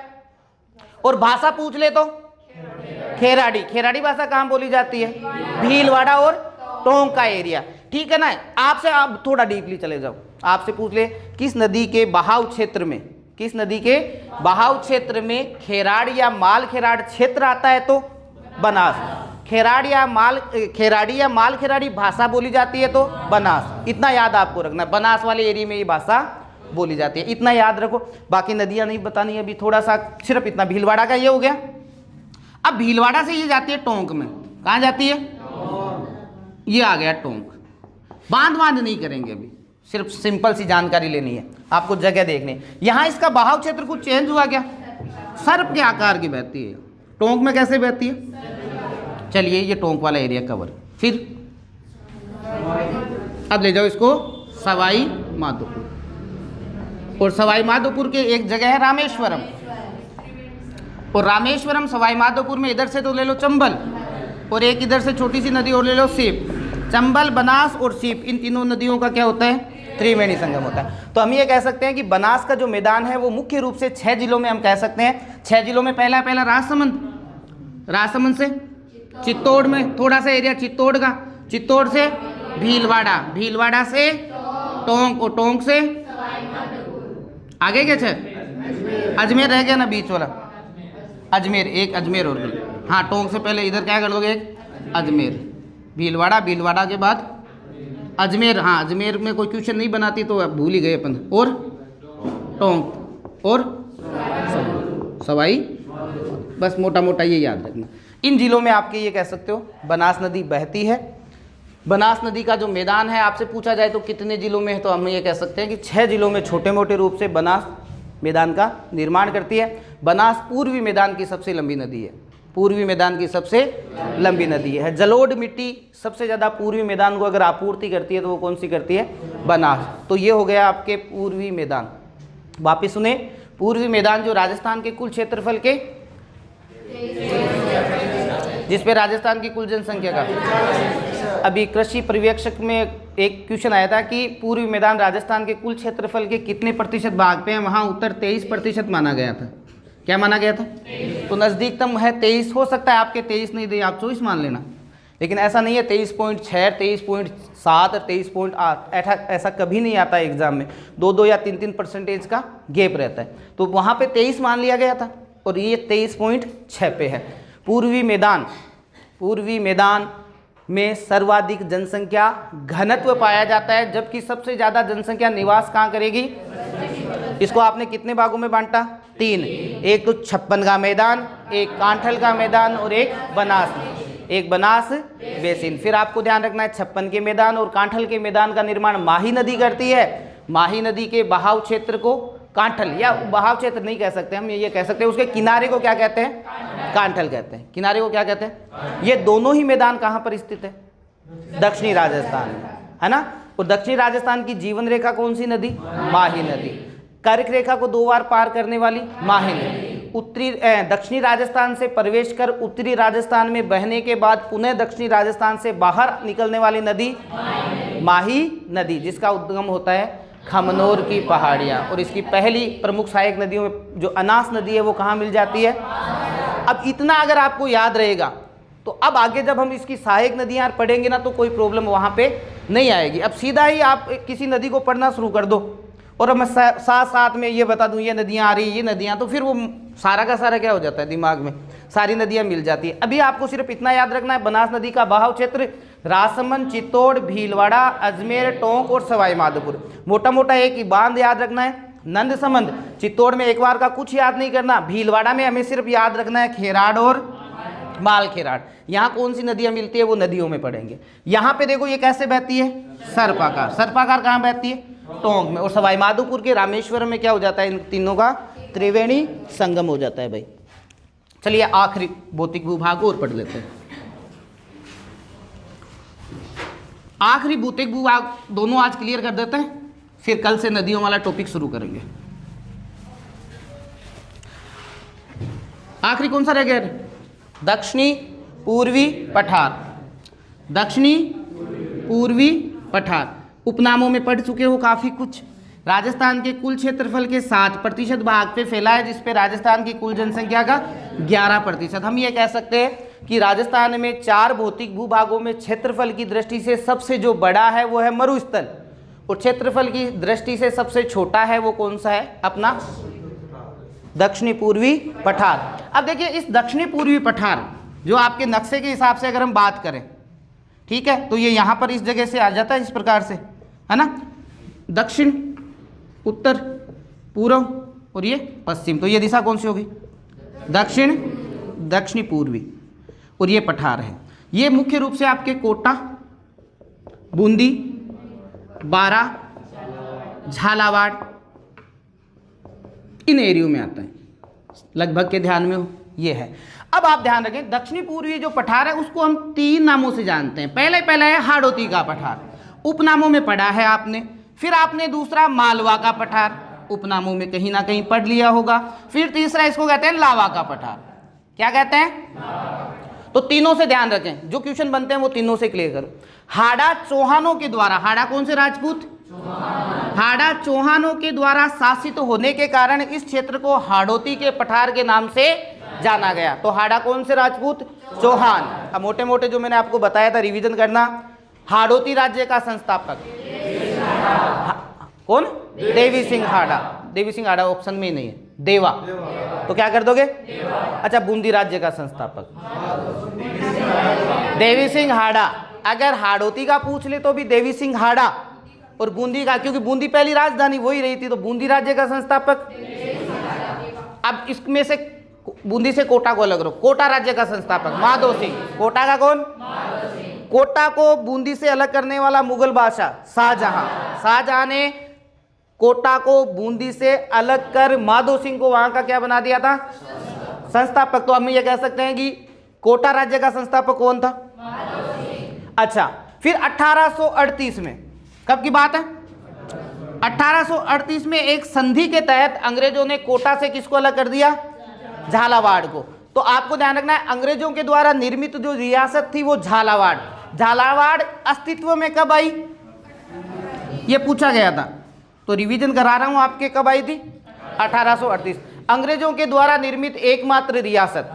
A: और भाषा पूछ ले तो खेराड़ी। खेराड़ी भाषा कहाँ बोली जाती है? भीलवाड़ा और टोंक का एरिया, ठीक है ना। आपसे आप थोड़ा डीपली चले जाओ, आपसे पूछ ले किस नदी के बहाव क्षेत्र में, किस नदी के बहाव क्षेत्र में खेराड़ या माल खेराड़ क्षेत्र आता है? तो बनास। खेराड़ या माल खेराड़ी या माल खेराड़ी भाषा बोली जाती है तो बनास। इतना याद आपको रखना, बनास वाले एरिया में ये भाषा बोली जाती है, इतना याद रखो। बाकी नदियां नहीं बतानी अभी, थोड़ा सा सिर्फ इतना। भीलवाड़ा का ये हो गया। अब भीलवाड़ा से ये जाती है टोंक में। कहाँ जाती है? ये आ गया टोंक। बांध नहीं करेंगे अभी, सिर्फ सिंपल सी जानकारी लेनी है, आपको जगह देखनी है। यहाँ इसका बहाव क्षेत्र कुछ चेंज हुआ क्या? सर्प के आकार की बहती है। टोंक में कैसे बहती है? चलिए, ये टोंक वाला एरिया कवर। फिर अब ले जाओ इसको सवाई माधोपुर, और सवाई माधोपुर के एक जगह है रामेश्वरम, और रामेश्वरम सवाई माधोपुर में इधर से तो ले लो चंबल, और एक इधर से छोटी सी नदी और ले लो सीप। चंबल, बनास और सीप, इन तीनों नदियों का क्या होता है? त्रिवेणी संगम होता है। तो हम ये कह सकते हैं कि बनास का जो मैदान है वो मुख्य रूप से 6 जिलों में हम कह सकते हैं। 6 जिलों में पहला राजसमंद, राजसमंद से चित्तौड़ में थोड़ा सा एरिया चित्तौड़ का, चित्तौड़ से भीलवाड़ा, भीलवाड़ा से टोंक, और टोंक से आगे क्या 6? अजमेर रह गया ना बीच वाला, अजमेर, एक अजमेर और भी। हाँ, टोंक से पहले इधर क्या कर लोगे? एक अजमेर, भीलवाड़ा, भीलवाड़ा के बाद अजमेर। हाँ, अजमेर में कोई क्वेश्चन नहीं बनाती तो अब भूल ही गए अपन। और टोंक और सवाई, बस मोटा मोटा ये याद रखना। इन जिलों में आपके ये कह सकते हो बनास नदी बहती है। बनास नदी का जो मैदान है आपसे पूछा जाए तो कितने जिलों में है, तो हम ये कह सकते हैं कि 6 जिलों में छोटे मोटे रूप से बनास मैदान का निर्माण करती है। बनास पूर्वी मैदान की सबसे लंबी नदी है, पूर्वी मैदान की सबसे लंबी नदी है। जलोढ़ मिट्टी सबसे ज़्यादा पूर्वी मैदान को अगर आपूर्ति करती है तो वो कौन सी करती है? बनास। तो ये हो गया आपके पूर्वी मैदान। वापिस सुने, पूर्वी मैदान जो राजस्थान के कुल क्षेत्रफल के, जिस पे राजस्थान की कुल जनसंख्या का, अभी कृषि पर्यवेक्षक में एक क्वेश्चन आया था कि पूर्वी मैदान राजस्थान के कुल क्षेत्रफल के कितने प्रतिशत भाग पे है, वहाँ उत्तर 23% माना गया था। क्या माना गया था? तो नज़दीकतम है 23। हो सकता है आपके 23 नहीं दे, आप 24 मान लेना, लेकिन ऐसा नहीं है 23.6, 23.7 और 23.8 ऐसा कभी नहीं आता है एग्जाम में। 2-2 या 3-3% का गैप रहता है, तो वहाँ पे 23 मान लिया गया था और ये 23.6 पे है। पूर्वी मैदान में सर्वाधिक जनसंख्या घनत्व पाया जाता है, जबकि सबसे ज़्यादा जनसंख्या निवास कहाँ करेगी? इसको आपने कितने भागों में बांटा? 3। एक तो 56 का मैदान, एक कांठल का मैदान और एक बनास बेसिन। फिर आपको ध्यान रखना है 56 के मैदान और कांठल के मैदान का निर्माण माही नदी करती है। माही नदी के बहाव क्षेत्र को कांठल, या बहाव क्षेत्र नहीं कह सकते हम, ये कह सकते हैं उसके किनारे को क्या कहते हैं? कांठल कहते हैं। किनारे को क्या कहते हैं? ये दोनों ही मैदान कहाँ पर स्थित है? दक्षिणी राजस्थान में, है ना। और दक्षिणी राजस्थान की जीवन रेखा कौन सी नदी? माही नदी। कर्क रेखा को 2 बार पार करने वाली माही नदी। दक्षिणी राजस्थान से प्रवेश कर उत्तरी राजस्थान में बहने के बाद पुनः दक्षिणी राजस्थान से बाहर निकलने वाली नदी माही नदी, जिसका उद्गम होता है खमनोर की पहाड़ियाँ। और इसकी पहली प्रमुख सहायक नदियों में जो अनास नदी है वो कहाँ मिल जाती है? अब इतना अगर आपको याद रहेगा तो अब आगे जब हम इसकी सहायक नदियाँ पढ़ेंगे ना तो कोई प्रॉब्लम वहाँ पे नहीं आएगी। अब सीधा ही आप किसी नदी को पढ़ना शुरू कर दो और अब मैं साथ साथ में ये बता दूं ये नदियाँ आ रही ये नदियाँ, तो फिर वो सारा का सारा क्या हो जाता है, दिमाग में सारी नदियाँ मिल जाती है। अभी आपको सिर्फ इतना याद रखना है, बनास नदी का बहाव क्षेत्र राजसमंद, चित्तौड़, भीलवाड़ा, अजमेर, टोंक और सवाई माधोपुर। मोटा मोटा एक ही बांध याद रखना है, नंदसमंद। चित्तौड़ में एक बार का कुछ याद नहीं करना। भीलवाड़ा में हमें सिर्फ याद रखना है खेराड़ और मालखेराड़। यहाँ कौन सी नदियाँ मिलती है वो नदियों में पढ़ेंगे। यहाँ पे देखो ये कैसे बहती है? सर्पाकार। सर्पाकार कहाँ बहती है? टोंक में। और सवाई माधोपुर के रामेश्वरम में क्या हो जाता है? इन तीनों का त्रिवेणी संगम हो जाता है भाई। चलिए आखिरी भौतिक भूभाग और पढ़ लेते हैं। आखिरी भौतिक भूभाग दोनों आज क्लियर कर देते हैं, फिर कल से नदियों वाला टॉपिक शुरू करेंगे। आखिरी कौन सा रह गया? दक्षिणी पूर्वी पठार। दक्षिणी पूर्वी पठार उपनामों में पढ़ चुके हो काफी कुछ। राजस्थान के कुल क्षेत्रफल के 7% भाग पे फैला है, जिसपे राजस्थान की कुल जनसंख्या का 11%। हम ये कह सकते हैं कि राजस्थान में 4 भौतिक भूभागों में क्षेत्रफल की दृष्टि से सबसे जो बड़ा है वो है मरुस्थल, और क्षेत्रफल की दृष्टि से सबसे छोटा है वो कौन सा है? अपना दक्षिणी पूर्वी पठार। अब देखिए इस दक्षिणी पूर्वी पठार जो आपके नक्शे के हिसाब से अगर हम बात करें, ठीक है, तो ये यहाँ पर इस जगह से आ जाता है इस प्रकार से, है ना। दक्षिण, उत्तर, पूर्व और ये पश्चिम, तो ये दिशा कौन सी होगी? दक्षिण, दक्षिणी पूर्वी। और ये पठार है। ये मुख्य रूप से आपके कोटा, बूंदी, बारा, झालावाड़ इन एरियो में आता है, लगभग के ध्यान में हो ये है। अब आप ध्यान रखें दक्षिणी पूर्वी जो पठार है उसको हम 3 नामों से जानते हैं। पहला है हाड़ौती का पठार, उपनामों में पढ़ा है आपने। फिर आपने दूसरा मालवा का पठार, उपनामों में कहीं ना कहीं पढ़ लिया होगा। फिर तीसरा इसको कहते हैं लावा का पठार। क्या कहते हैं? तो तीनों से ध्यान रखें, जो क्वेश्चन बनते हैं वो तीनों से क्लियर करो। हाड़ा चौहानों के द्वारा, हाड़ा कौन से राजपूत? हाड़ा चौहानों के द्वारा शासित होने के कारण इस क्षेत्र को हाड़ौती के पठार के नाम से जाना गया। तो हाड़ा कौन से राजपूत? चौहान। अब मोटे मोटे जो मैंने आपको बताया था रिवीजन करना। हाड़ौती राज्य का संस्थापक कौन? देवी सिंह हाड़ा। देवी सिंह हाड़ा ऑप्शन में ही नहीं है, देवा, तो क्या कर दोगे? अच्छा, बूंदी राज्य का संस्थापक देवी सिंह हाड़ा। अगर हाड़ौती का पूछ ले तो भी देवी सिंह हाड़ा, और बूंदी का, क्योंकि बूंदी पहली राजधानी वही रही थी, तो बूंदी राज्य का संस्थापक। अब इसमें से बूंदी से कोटा को अलग रखो। कोटा राज्य का संस्थापक माधो सिंह। कोटा का कौन? कोटा को बूंदी से अलग करने वाला मुगल बादशाह शाहजहां। शाहजहां ने कोटा को बूंदी से अलग कर माधो सिंह को वहां का क्या बना दिया था? संस्थापक। तो हम ये कह सकते हैं कि कोटा राज्य का संस्थापक कौन था? अच्छा, फिर 1838 में, कब की बात है? 1838 में एक संधि के तहत अंग्रेजों ने कोटा से किसको अलग कर दिया? झालावाड़ को। तो आपको ध्यान रखना है, अंग्रेजों के द्वारा निर्मित जो रियासत थी वो झालावाड़। झालावाड़ अस्तित्व में कब आई, ये पूछा गया था, तो रिवीजन करा रहा हूं आपके। कब आई थी? 1838। अंग्रेजों के द्वारा निर्मित एकमात्र रियासत,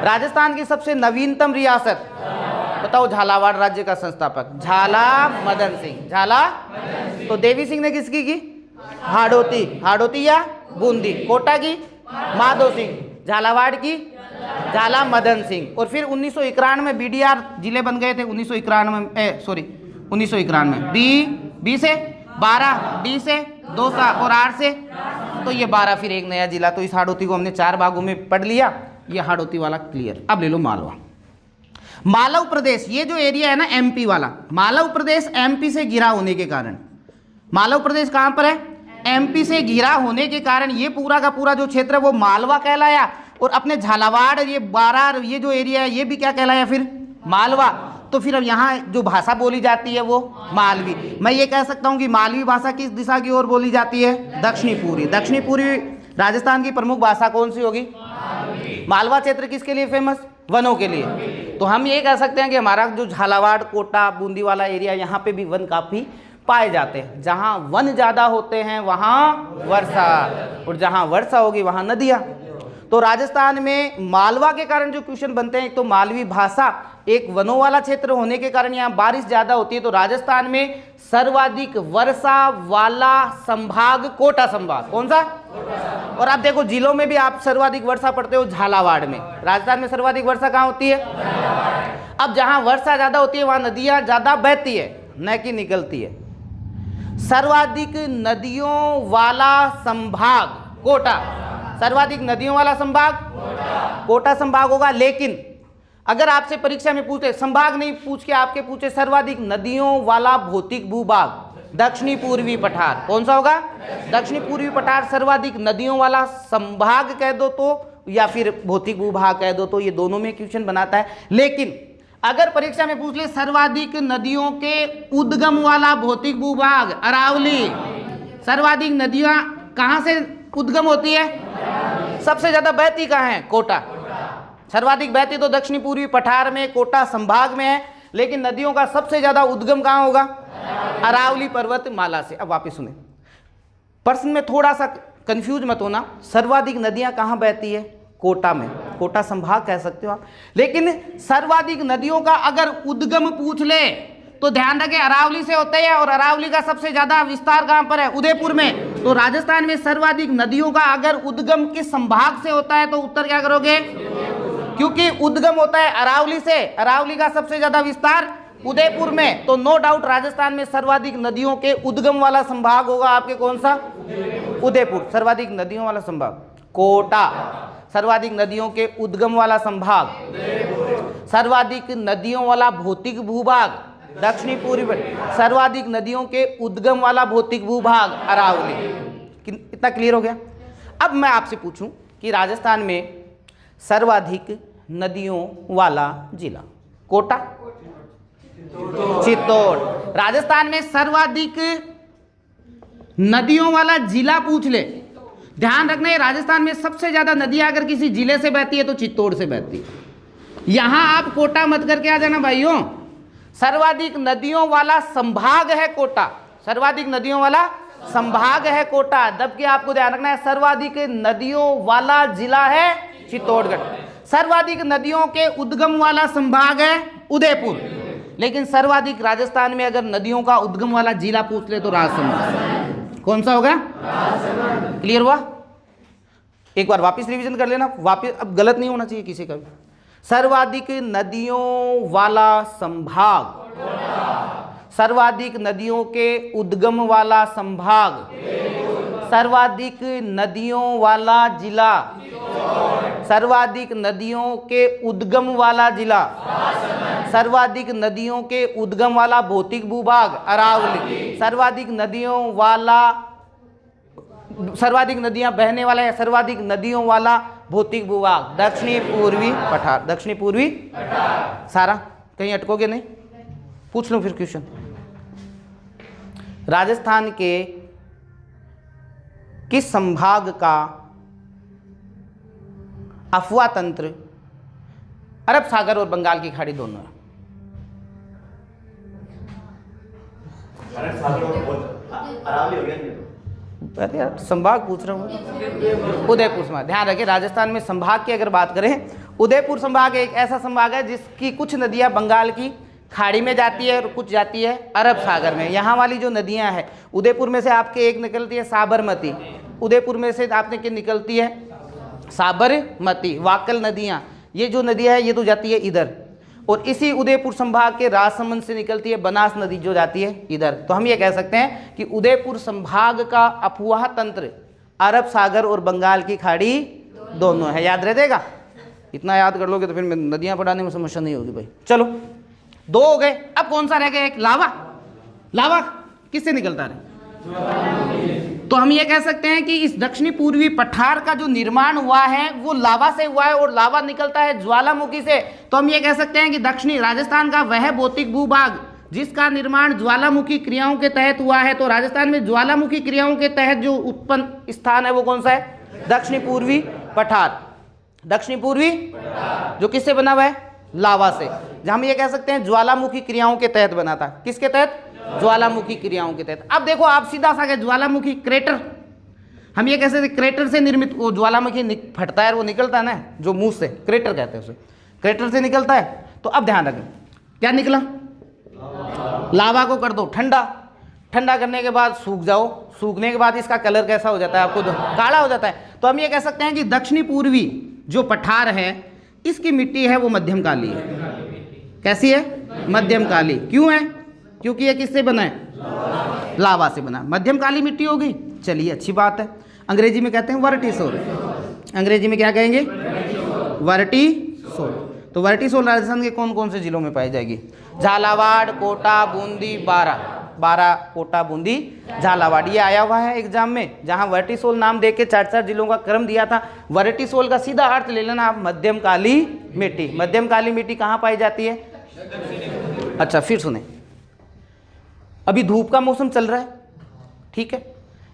A: राजस्थान की सबसे नवीनतम रियासत, बताओ। झालावाड़ राज्य का संस्थापक झाला मदन सिंह। झाला, तो देवी सिंह ने किसकी की? हाड़ौती। हाड़ौती या बूंदी। कोटा की माधो सिंह। झालावाड़ की झाला मदन सिंह। और फिर 1991 में बीडीआर जिले बन गए थे। 1991 बी से 12, डी से 2 और आर से, तो ये 12, फिर एक नया जिला। तो इस हाड़ौती को हमने 4 भागों में पढ़ लिया। ये हाड़ौती वाला क्लियर। अब ले लो मालवा। मालव प्रदेश, ये जो एरिया है ना एमपी वाला, मालव प्रदेश एमपी से घिरा होने के कारण, मालव प्रदेश कहां पर है? एमपी से घिरा होने के कारण ये पूरा का पूरा जो क्षेत्र है वो मालवा कहलाया। और अपने झालावाड़, ये 12, ये जो एरिया है ये भी क्या कहलाया फिर? मालवा। तो फिर अब यहाँ जो भाषा बोली जाती है वो मालवी। मैं ये कह सकता हूँ कि मालवी भाषा किस दिशा की ओर बोली जाती है? दक्षिणी पूर्वी। दक्षिणी पूर्वी राजस्थान की प्रमुख भाषा कौन सी होगी? मालवा क्षेत्र किसके लिए फेमस? वनों के लिए। तो हम ये कह सकते हैं कि हमारा जो झालावाड़, कोटा, बूंदी वाला एरिया, यहाँ पे भी वन काफ़ी पाए जाते हैं। जहाँ वन ज़्यादा होते हैं वहाँ वर्षा, और जहाँ वर्षा होगी वहाँ नदियाँ। तो राजस्थान में मालवा के कारण जो क्वेश्चन बनते हैं, एक तो मालवी भाषा, एक वनों वाला क्षेत्र होने के कारण यहाँ बारिश ज़्यादा होती है। तो राजस्थान में सर्वाधिक वर्षा वाला संभाग कोटा संभाग। कौन सा? और आप देखो जिलों में भी आप सर्वाधिक वर्षा पढ़ते हो झालावाड़ में। राजस्थान में सर्वाधिक वर्षा कहाँ होती है? अब जहाँ वर्षा ज़्यादा होती है वहाँ नदियाँ ज़्यादा बहती है, न कि निकलती है। सर्वाधिक नदियों वाला संभाग कोटा। सर्वाधिक नदियों वाला संभाग कोटा संभाग होगा। लेकिन अगर आपसे परीक्षा में पूछे, संभाग नहीं पूछ के आपके पूछे सर्वाधिक नदियों वाला भौतिक भूभाग, दक्षिणी पूर्वी पठार, कौन सा होगा? दक्षिणी पूर्वी पठार सर्वाधिक नदियों वाला संभाग कह दो तो, या फिर भौतिक भूभाग कह दो तो, ये दोनों में क्वेश्चन बनाता है। लेकिन अगर परीक्षा में पूछ ले सर्वाधिक नदियों के उद्गम वाला भौतिक भूभाग अरावली, सर्वाधिक नदियां कहां से उद्गम होती है? सबसे ज्यादा बहती कहां है? कोटा। सर्वाधिक बहती तो दक्षिणी पूर्वी पठार में, कोटा संभाग में है। लेकिन नदियों का सबसे ज्यादा उद्गम कहां होगा? अरावली पर्वतमाला से। अब वापस सुने, प्रश्न में थोड़ा सा कंफ्यूज मत होना। सर्वाधिक नदियां कहां बहती है? कोटा में। कोटा संभाग कह सकते हो आप। लेकिन सर्वाधिक नदियों का अगर उद्गम पूछ ले तो ध्यान रखें अरावली से होता है, और अरावली का सबसे ज्यादा विस्तार कहां पर है? उदयपुर में। तो राजस्थान में सर्वाधिक नदियों का अगर उद्गम किस संभाग से होता है तो उत्तर क्या करोगे? क्योंकि उद्गम होता है अरावली से, अरावली का सबसे ज्यादा विस्तार उदयपुर में। तो नो डाउट राजस्थान में सर्वाधिक नदियों के उद्गम वाला संभाग होगा आपके कौन सा? उदयपुर। सर्वाधिक नदियों वाला संभाग कोटा। सर्वाधिक नदियों के उद्गम वाला संभाग, सर्वाधिक नदियों वाला भौतिक भूभाग दक्षिणी पूर्वी। सर्वाधिक नदियों के उद्गम वाला भौतिक भूभाग अरावली। इतना क्लियर हो गया? अब मैं आपसे पूछूं कि राजस्थान में सर्वाधिक नदियों वाला जिला? कोटा, चित्तौड़। राजस्थान में सर्वाधिक नदियों वाला जिला पूछ ले, ध्यान रखना है राजस्थान में सबसे ज्यादा नदियां अगर किसी जिले से बहती है तो चित्तौड़ से बहती है। यहां आप कोटा मत करके आ जाना भाइयों। सर्वाधिक नदियों वाला संभाग है कोटा, सर्वाधिक नदियों वाला संभाग है कोटा। जबकि आपको ध्यान रखना है सर्वाधिक नदियों वाला जिला है चित्तौड़गढ़। सर्वाधिक नदियों के उद्गम वाला संभाग है उदयपुर। लेकिन सर्वाधिक राजस्थान में अगर नदियों का उद्गम वाला जिला पूछ ले तो राजसमंद। कौन सा होगा? क्लियर हुआ? एक बार वापस रिवीजन कर लेना, वापस। अब गलत नहीं होना चाहिए किसी का भी। सर्वाधिक नदियों वाला संभाग, सर्वाधिक नदियों के उद्गम वाला संभाग, सर्वाधिक नदियों वाला जिला सर्वाधिक नदियों के उद्गम वाला जिला, सर्वाधिक नदियों के उद्गम वाला भौतिक भूभाग अरावली, सर्वाधिक नदियां बहने वाला या सर्वाधिक नदियों वाला भौतिक भूभाग दक्षिणी पूर्वी पठार, दक्षिणी पूर्वी सारा। कहीं अटकोगे नहीं, पूछ लो फिर क्वेश्चन। राजस्थान के किस संभाग का अफवाह तंत्र अरब सागर और बंगाल की खाड़ी दोनों है? अरे यार संभाग पूछ रहा हूँ। उदयपुर संभाग, ध्यान रखिए राजस्थान में संभाग की अगर बात करें, उदयपुर संभाग एक ऐसा संभाग है जिसकी कुछ नदियां बंगाल की खाड़ी में जाती है और कुछ जाती है अरब सागर में। यहाँ वाली जो नदियाँ हैं, उदयपुर में से आपके एक निकलती है साबरमती, उदयपुर में से आपने क्या निकलती है साबरमती, वाकल नदियाँ, ये जो नदियाँ है ये तो जाती है इधर, और इसी उदयपुर संभाग के राजसमंद से निकलती है बनास नदी जो जाती है इधर। तो हम ये कह सकते हैं कि उदयपुर संभाग का अफवाह तंत्र अरब सागर और बंगाल की खाड़ी दोनों है। याद रह जाएगा, इतना याद कर लोगे तो फिर नदियाँ पढ़ाने में समस्या नहीं होगी भाई। चलो 2 हो गए, अब कौन सा रह गया? एक लावा। लावा किससे निकलता है? तो हम ये कह सकते हैं कि इस दक्षिणी पूर्वी पठार का जो निर्माण हुआ है वो लावा से हुआ है, और लावा निकलता है ज्वालामुखी से। तो हम ये कह सकते हैं कि दक्षिणी राजस्थान का वह भौतिक भूभाग जिसका निर्माण ज्वालामुखी क्रियाओं के तहत हुआ है, तो राजस्थान में ज्वालामुखी क्रियाओं के तहत जो उत्पन्न स्थान है वो कौन सा है? दक्षिणी पूर्वी पठार। दक्षिणी पूर्वी जो किससे बना हुआ है? लावा से। जहां हम ये कह सकते हैं ज्वालामुखी क्रियाओं के तहत बना था। किसके तहत? ज्वालामुखी क्रियाओं के तहत। अब देखो आप सीधा सा ज्वालामुखी क्रेटर, हम ये कह सकते हैं क्रेटर से निर्मित वो ज्वालामुखी फटता है, वो निकलता है ना जो मुंह से, क्रेटर कहते हैं उसे, क्रेटर से निकलता है। तो अब ध्यान रखें क्या निकला? लावा को कर दो ठंडा, ठंडा करने के बाद सूख जाओ, सूखने के बाद इसका कलर कैसा हो जाता है? आपको काला हो जाता है। तो हम ये कह सकते हैं कि दक्षिणी पूर्वी जो पठार है इसकी मिट्टी है वो मध्यम काली है। कैसी है? मध्यम काली। क्यों है? क्योंकि ये किससे बना है? लावा से बना। मध्यम काली मिट्टी होगी, चलिए अच्छी बात है। अंग्रेजी में कहते हैं वर्टिसोल, अंग्रेजी में क्या कहेंगे? वर्टिसोल। तो वर्टिसोल राजस्थान के कौन कौन से जिलों में पाई जाएगी? झालावाड़, कोटा, बूंदी, बारा, कोटा, बूंदी, झालावाड़। ये आया हुआ है एग्जाम में, जहां वर्टिसोल नाम देके 4 जिलों का क्रम दिया था। वर्टिसोल का सीधा अर्थ ले लेना आप, मध्यम काली मिट्टी। मध्यम काली मिट्टी कहां पाई जाती है? अच्छा फिर सुने, अभी धूप का मौसम चल रहा है, ठीक है।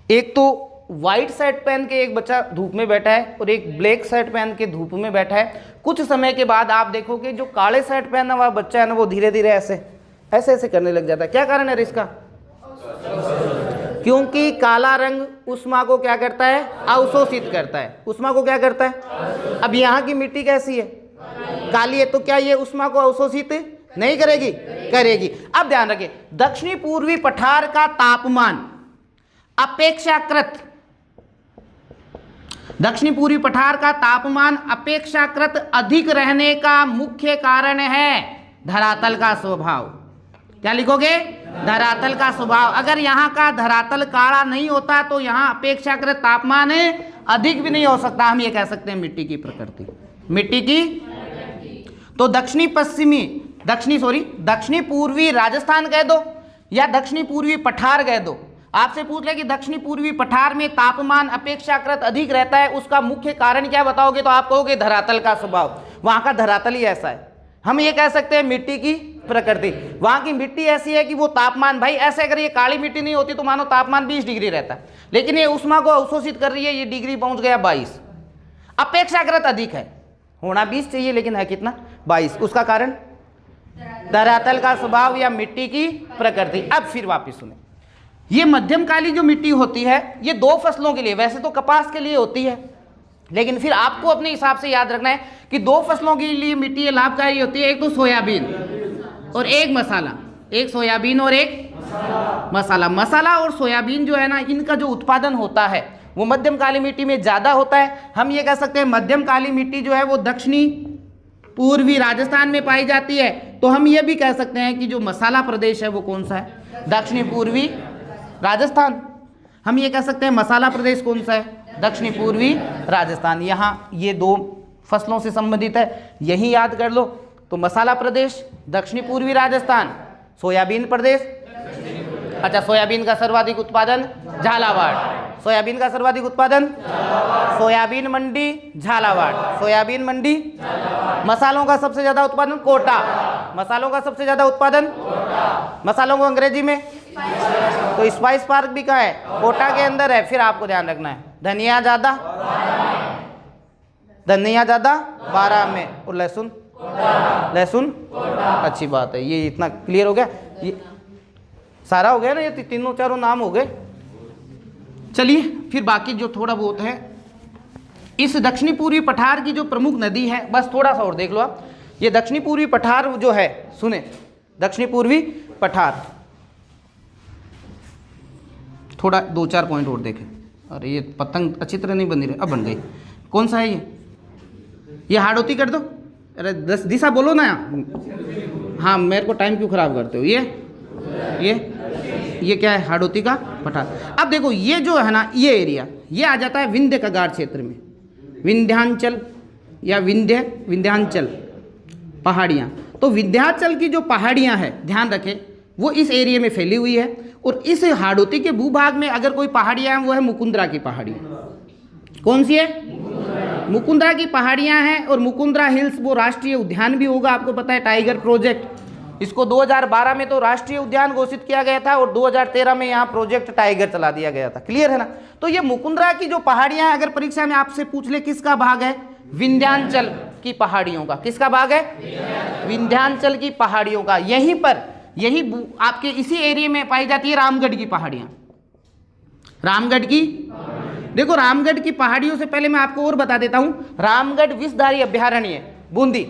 A: एक तो व्हाइट शर्ट पहन के एक बच्चा धूप में बैठा है और एक ब्लैक शर्ट पहन के धूप में बैठा है। कुछ समय के बाद आप देखोगे जो काले शर्ट पहना हुआ बच्चा है ना, वो धीरे धीरे ऐसे ऐसे ऐसे करने लग जाता है। क्या कारण है इसका? क्योंकि काला रंग उष्मा को क्या करता है? अवशोषित करता है। उष्मा को क्या करता है? अब यहाँ की मिट्टी कैसी है? काली है। तो क्या ये उष्मा को अवशोषित नहीं करेगी? करेगी। अब ध्यान रखिए, दक्षिणी पूर्वी पठार का तापमान अपेक्षाकृत, दक्षिणी पूर्वी पठार का तापमान अपेक्षाकृत अधिक रहने का मुख्य कारण है धरातल का स्वभाव। क्या लिखोगे? धरातल का स्वभाव। अगर यहाँ का धरातल काला नहीं होता तो यहाँ अपेक्षाकृत तापमान अधिक भी नहीं हो सकता। हम ये कह सकते हैं मिट्टी की प्रकृति, मिट्टी की। तो दक्षिणी पूर्वी राजस्थान कह दो या दक्षिणी पूर्वी पठार कह दो। आपसे पूछ ले कि दक्षिणी पूर्वी पठार में तापमान अपेक्षाकृत अधिक रहता है, उसका मुख्य कारण क्या बताओगे? तो आप कहोगे धरातल का स्वभाव। वहां का धरातल ही ऐसा है। हम ये कह सकते हैं मिट्टी की प्रकृति। वहां की मिट्टी ऐसी है कि वो तापमान, भाई ऐसे अगर ये काली मिट्टी नहीं होती तो मानो तापमान 20 डिग्री रहता, लेकिन ये उष्मा को अवशोषित कर रही है, ये डिग्री पहुंच गया 22। अपेक्षाकृत अधिक है, होना 20 चाहिए लेकिन है कितना? 22। उसका कारण धरातल का स्वभाव या मिट्टी की प्रकृति। अब फिर वापिस सुने, ये मध्यम काली जो मिट्टी होती है ये 2 फसलों के लिए, वैसे तो कपास के लिए होती है, लेकिन फिर आपको अपने हिसाब से याद रखना है कि 2 फसलों के लिए मिट्टी ये लाभकारी होती है। एक तो सोयाबीन और एक मसाला, एक सोयाबीन और एक मसाला। मसाला और सोयाबीन जो है ना, इनका जो उत्पादन होता है वो मध्यम काली मिट्टी में ज़्यादा होता है। हम ये कह सकते हैं मध्यम काली मिट्टी जो है वो दक्षिणी पूर्वी राजस्थान में पाई जाती है। तो हम ये भी कह सकते हैं कि जो मसाला प्रदेश है वो कौन सा है? दक्षिणी पूर्वी राजस्थान। हम ये कह सकते हैं मसाला प्रदेश कौन सा है? दक्षिणी पूर्वी राजस्थान। यहाँ ये 2 फसलों से संबंधित है, यही याद कर लो। तो मसाला प्रदेश दक्षिणी पूर्वी राजस्थान, सोयाबीन प्रदेश, अच्छा सोयाबीन का सर्वाधिक उत्पादन झालावाड़, सोयाबीन का सर्वाधिक उत्पादन, सोयाबीन मंडी झालावाड़, सोयाबीन मंडी, मसालों का सबसे ज्यादा उत्पादन कोटा, मसालों का सबसे ज्यादा उत्पादन, मसालों को अंग्रेजी में तो स्पाइस पार्क भी कहाँ है, कोटा के अंदर है। फिर आपको ध्यान रखना है धनिया ज्यादा, धनिया ज्यादा 12 में, और लहसुन, लहसुन अच्छी बात है। ये इतना क्लियर हो गया, ये सारा हो गया ना, ये तीनों चारों नाम हो गए। चलिए फिर बाकी जो थोड़ा बहुत है, इस दक्षिणी पूर्वी पठार की जो प्रमुख नदी है, बस थोड़ा सा और देख लो आप। ये दक्षिणी पूर्वी पठार जो है, सुने, दक्षिणी पूर्वी पठार, थोड़ा 2-4 पॉइंट और देखें। अरे ये पतंग अच्छी तरह नहीं बनी रही, अब बन गई। कौन सा है ये हाड़ौती कर दो, अरे 10 दिशा बोलो ना। हाँ मेरे को टाइम क्यों खराब करते हो। ये क्या है, हाड़ौती का पठार। अब देखो ये जो है ना, ये एरिया ये आ जाता है विंध्य कगार क्षेत्र में, विंध्यांचल या विंध्यांचल पहाड़ियाँ। तो विंध्याचल की जो पहाड़ियाँ हैं, ध्यान रखें, वो इस एरिया में फैली हुई है। और इस हाड़ौती के भूभाग में अगर कोई पहाड़ियाँ हैं, वो है मुकुंदरा की पहाड़ियाँ। कौन सी है, मुकुंदरा की पहाड़ियाँ हैं। और मुकुंदरा हिल्स वो राष्ट्रीय उद्यान भी होगा, आपको पता है, टाइगर प्रोजेक्ट। इसको 2012 में तो राष्ट्रीय उद्यान घोषित किया गया था, और 2013 में यहाँ प्रोजेक्ट टाइगर चला दिया गया था। क्लियर है ना। तो ये मुकुंदरा की जो पहाड़ियाँ हैं, अगर परीक्षा में आपसे पूछ ले किसका भाग है, विंध्यांचल की पहाड़ियों का। किसका भाग है, विंध्यांचल की पहाड़ियों का। यहीं पर यही आपके इसी एरिया में पाई जाती है रामगढ़ की पहाड़ियाँ। रामगढ़ की, देखो रामगढ़ की पहाड़ियों से पहले मैं आपको और बता देता हूँ, रामगढ़ विषधारी अभ्यारण्य बूंदी,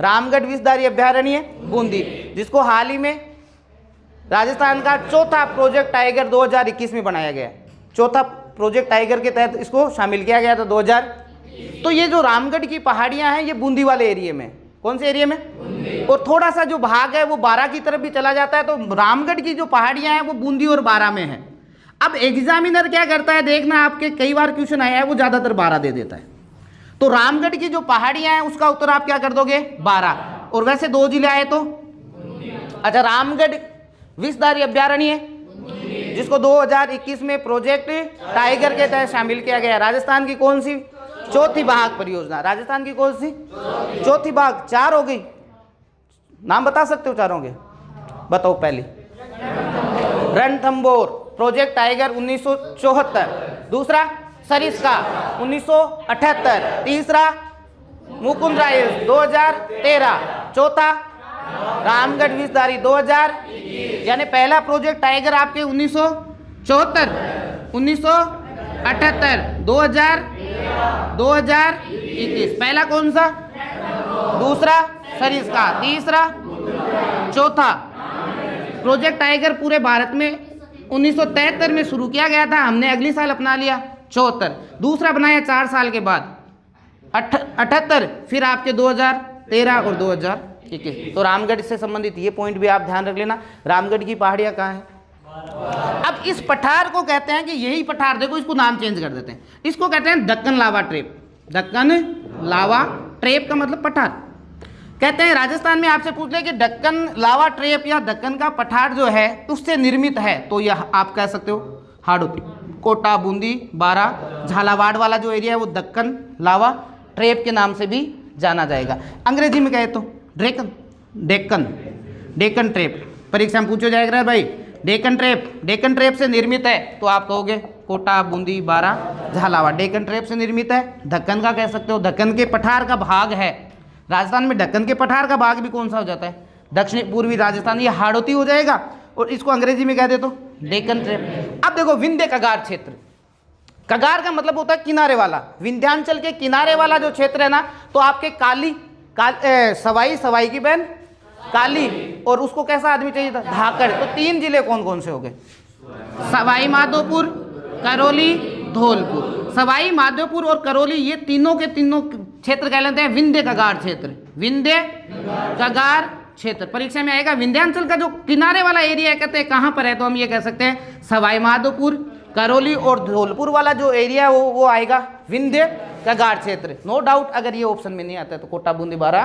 A: रामगढ़ विषधारी अभ्यारण्य बूंदी, जिसको हाल ही में राजस्थान का चौथा प्रोजेक्ट टाइगर 2021 में बनाया गया। चौथा प्रोजेक्ट टाइगर के तहत इसको शामिल किया गया था 2000। तो ये जो रामगढ़ की पहाड़ियां हैं, ये बूंदी वाले एरिया में, कौन से एरिया में, और थोड़ा सा जो भाग है वो बारां की तरफ भी चला जाता है। तो रामगढ़ की जो पहाड़ियां हैं वो बूंदी और बारां में है। अब एग्जामिनर क्या करता है, देखना आपके कई बार क्वेश्चन आया है, वो ज्यादातर बारां दे देता है। तो रामगढ़ की जो पहाड़ियां हैं उसका उत्तर आप क्या कर दोगे, 12। और वैसे 2 जिले आए तो, अच्छा रामगढ़ विषधारी अभ्यारण्य जिसको 2021 में प्रोजेक्ट टाइगर के तहत शामिल किया गया। राजस्थान की कौन सी चौथी भाग परियोजना, राजस्थान की कौन सी चौथी भाग। 4 हो गई, नाम बता सकते हो चारों के, बताओ। पहली रणथंबोर प्रोजेक्ट टाइगर 1974, दूसरा सरिस्का 1978, तीसरा मुकुंदरा हिल्स 2013, चौथा रामगढ़ विषधारी 2000। यानी पहला प्रोजेक्ट टाइगर आपके 1974, 1978, 2000, 2021। पहला कौन सा, दूसरा सरिस्का, तीसरा, चौथा प्रोजेक्ट टाइगर पूरे भारत में 1973 में शुरू किया गया था, हमने अगले साल अपना लिया 74। दूसरा बनाया 4 साल के बाद 78, फिर आपके 2013 और 2021। तो रामगढ़ से संबंधित ये पॉइंट भी आप ध्यान रख लेना। रामगढ़ की पहाड़ियाँ कहाँ हैं। अब इस पठार को कहते हैं कि यही पठार, देखो इसको नाम चेंज कर देते हैं, इसको कहते हैं दक्कन लावा ट्रेप। दक्कन लावा ट्रेप का मतलब पठार। कहते हैं राजस्थान में आपसे पूछ ले कि दक्कन लावा ट्रेप या दक्कन का पठार जो है उससे निर्मित है, तो यह आप कह सकते हो हाड़ौती। कोटा, बूंदी, बारां, झालावाड़ वाला जो एरिया है वो दक्कन लावा ट्रेप के नाम से भी जाना जाएगा। अंग्रेजी में कहे तो डेक्कन, डेक्कन, डेक्कन ट्रेप। परीक्षा में पूछा जाएगा भाई डेक्कन ट्रेप, डेक्कन ट्रेप से निर्मित है, तो आप कहोगे कोटा, बूंदी, बारां, झालावाड़ डेक्कन ट्रेप से निर्मित है। दक्कन का कह सकते हो, दक्कन के पठार का भाग है। राजस्थान में दक्कन के पठार का भाग भी कौन सा हो जाता है, दक्षिणी पूर्वी राजस्थान, ये हाड़ौती हो जाएगा। और इसको अंग्रेजी में कह दे तो डेक्कन ट्रेप। अब देखो विंध्य कगार क्षेत्र, कगार का मतलब होता है किनारे वाला। विंध्यांचल के किनारे वाला जो क्षेत्र है ना, तो आपके सवाई, सवाई की बहन काली, और उसको कैसा आदमी चाहिए था, धाकड़। तो 3 जिले कौन कौन से हो गए, सवाई माधोपुर, करौली, धौलपुर। सवाई माधोपुर और करौली ये तीनों के तीनों क्षेत्र कहलाते हैं विंध्य कगार क्षेत्र। विंध्य कगार क्षेत्र परीक्षा में आएगा। विंध्यांचल का जो किनारे वाला एरिया कहते हैं कहाँ पर है, तो हम ये कह सकते हैं सवाई माधोपुर, करौली और धौलपुर वाला जो एरिया वो आएगा विंध्य का गाढ़ क्षेत्र। नो डाउट अगर ये ऑप्शन में नहीं आता है तो कोटा बूंदी बारा,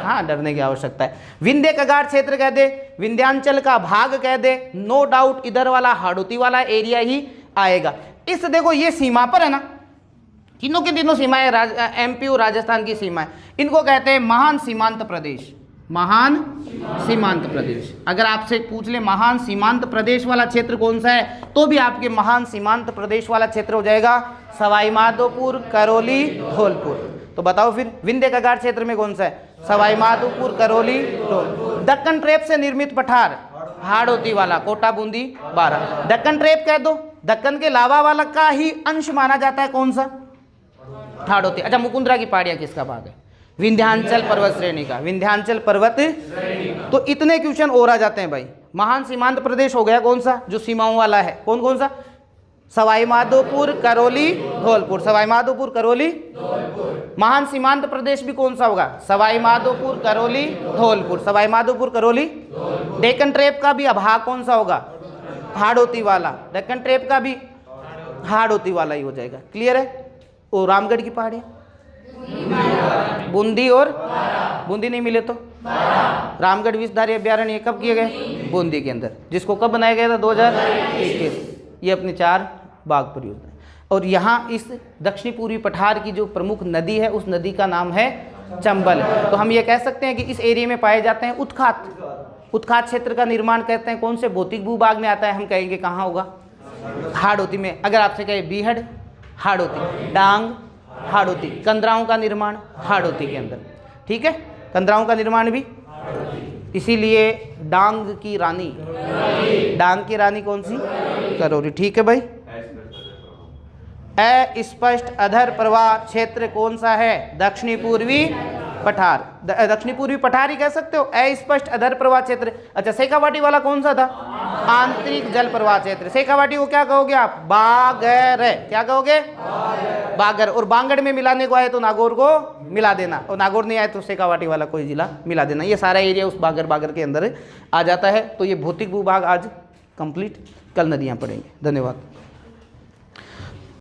A: हाँ डरने की आवश्यकता है। विंध्य का गाढ़ क्षेत्र कह दे, विंध्यांचल का भाग कह दे, नो डाउट इधर वाला हाड़ौती वाला एरिया ही आएगा। इस देखो ये सीमा पर है ना, तीनों की तीनों सीमाएं एमपी और राजस्थान की सीमाएं, इनको कहते हैं महान सीमांत प्रदेश। महान सीमांत प्रदेश। अगर आपसे पूछ ले महान सीमांत प्रदेश वाला क्षेत्र कौन सा है, तो भी आपके महान सीमांत प्रदेश वाला क्षेत्र हो जाएगा सवाई माधोपुर, करौली, धौलपुर। तो बताओ फिर विंध्य का गाढ़ क्षेत्र में कौन सा है, सवाई माधोपुर, करौली, धौलपुर। दक्कन ट्रेप से निर्मित पठार, हाड़ौती वाला, कोटा बूंदी बारा। दक्कन ट्रेप कह दो, दक्कन के लावा वाला का ही अंश माना जाता है कौन सा, हाड़ौती। अच्छा मुकुंदरा की पहाड़ियां किसका भाग है, विंध्यांचल पर्वत श्रेणी का, विंध्यांचल पर्वत। तो इतने क्वेश्चन और आ जाते हैं भाई। महान सीमांत प्रदेश हो गया कौन सा, जो सीमाओं वाला है, कौन कौन सा, सवाई माधोपुर, करौली, धौलपुर। सवाई माधोपुर, करौली, महान सीमांत प्रदेश भी कौन सा होगा, सवाई माधोपुर, करौली, धौलपुर। सवाई माधोपुर, करौली। डेक्कन ट्रेप का भी अभाग कौन सा होगा, हाड़ौती वाला। डेक्कन ट्रेप का भी हाड़ौती वाला ही हो जाएगा। क्लियर है। और रामगढ़ की पहाड़ियाँ, बूंदी और बूंदी नहीं मिले तो रामगढ़ विषधारी अभ्यारण्य कब किए गए, बूंदी के अंदर, जिसको कब बनाया गया था, 2021। ये अपनी 4 बाघ परियोजना। और यहाँ इस दक्षिणी पूर्वी पठार की जो प्रमुख नदी है, उस नदी का नाम है चंबल। तो हम ये कह सकते हैं कि इस एरिया में पाए जाते हैं उत्खात। उत्खात क्षेत्र का निर्माण कहते हैं कौन से भौतिक भूभाग में आता है, हम कहेंगे कहाँ होगा, हाड़ौती में। अगर आपसे कहे बीहड़, हाड़ौती, डांग, हाड़ौती। कंदराओं का निर्माण हाड़ौती के अंदर, ठीक है। कंदराओं का निर्माण भी, इसीलिए डांग की रानी, डांग की रानी कौन सी, करौली, ठीक है भाई। अस्पष्ट अधर प्रवाह क्षेत्र कौन सा है, दक्षिणी पूर्वी पठार। दक्षिणी पूर्वी पठार ही कह सकते हो, अस्पष्ट अधर प्रवाह क्षेत्र। अच्छा शेखावाटी वाला कौन सा था, आंतरिक जल प्रवाह क्षेत्र। शेखावाटी को क्या कहोगे आप, बागर। क्या कहोगे, बागर। और बांगड़ में मिलाने को आए तो नागौर को मिला देना, और नागौर नहीं आए तो शेखावाटी वाला कोई जिला मिला देना। ये सारा एरिया उस बागर के अंदर आ जाता है। तो ये भौतिक भूभाग आज कंप्लीट, कल नदियाँ पढ़ेंगे। धन्यवाद।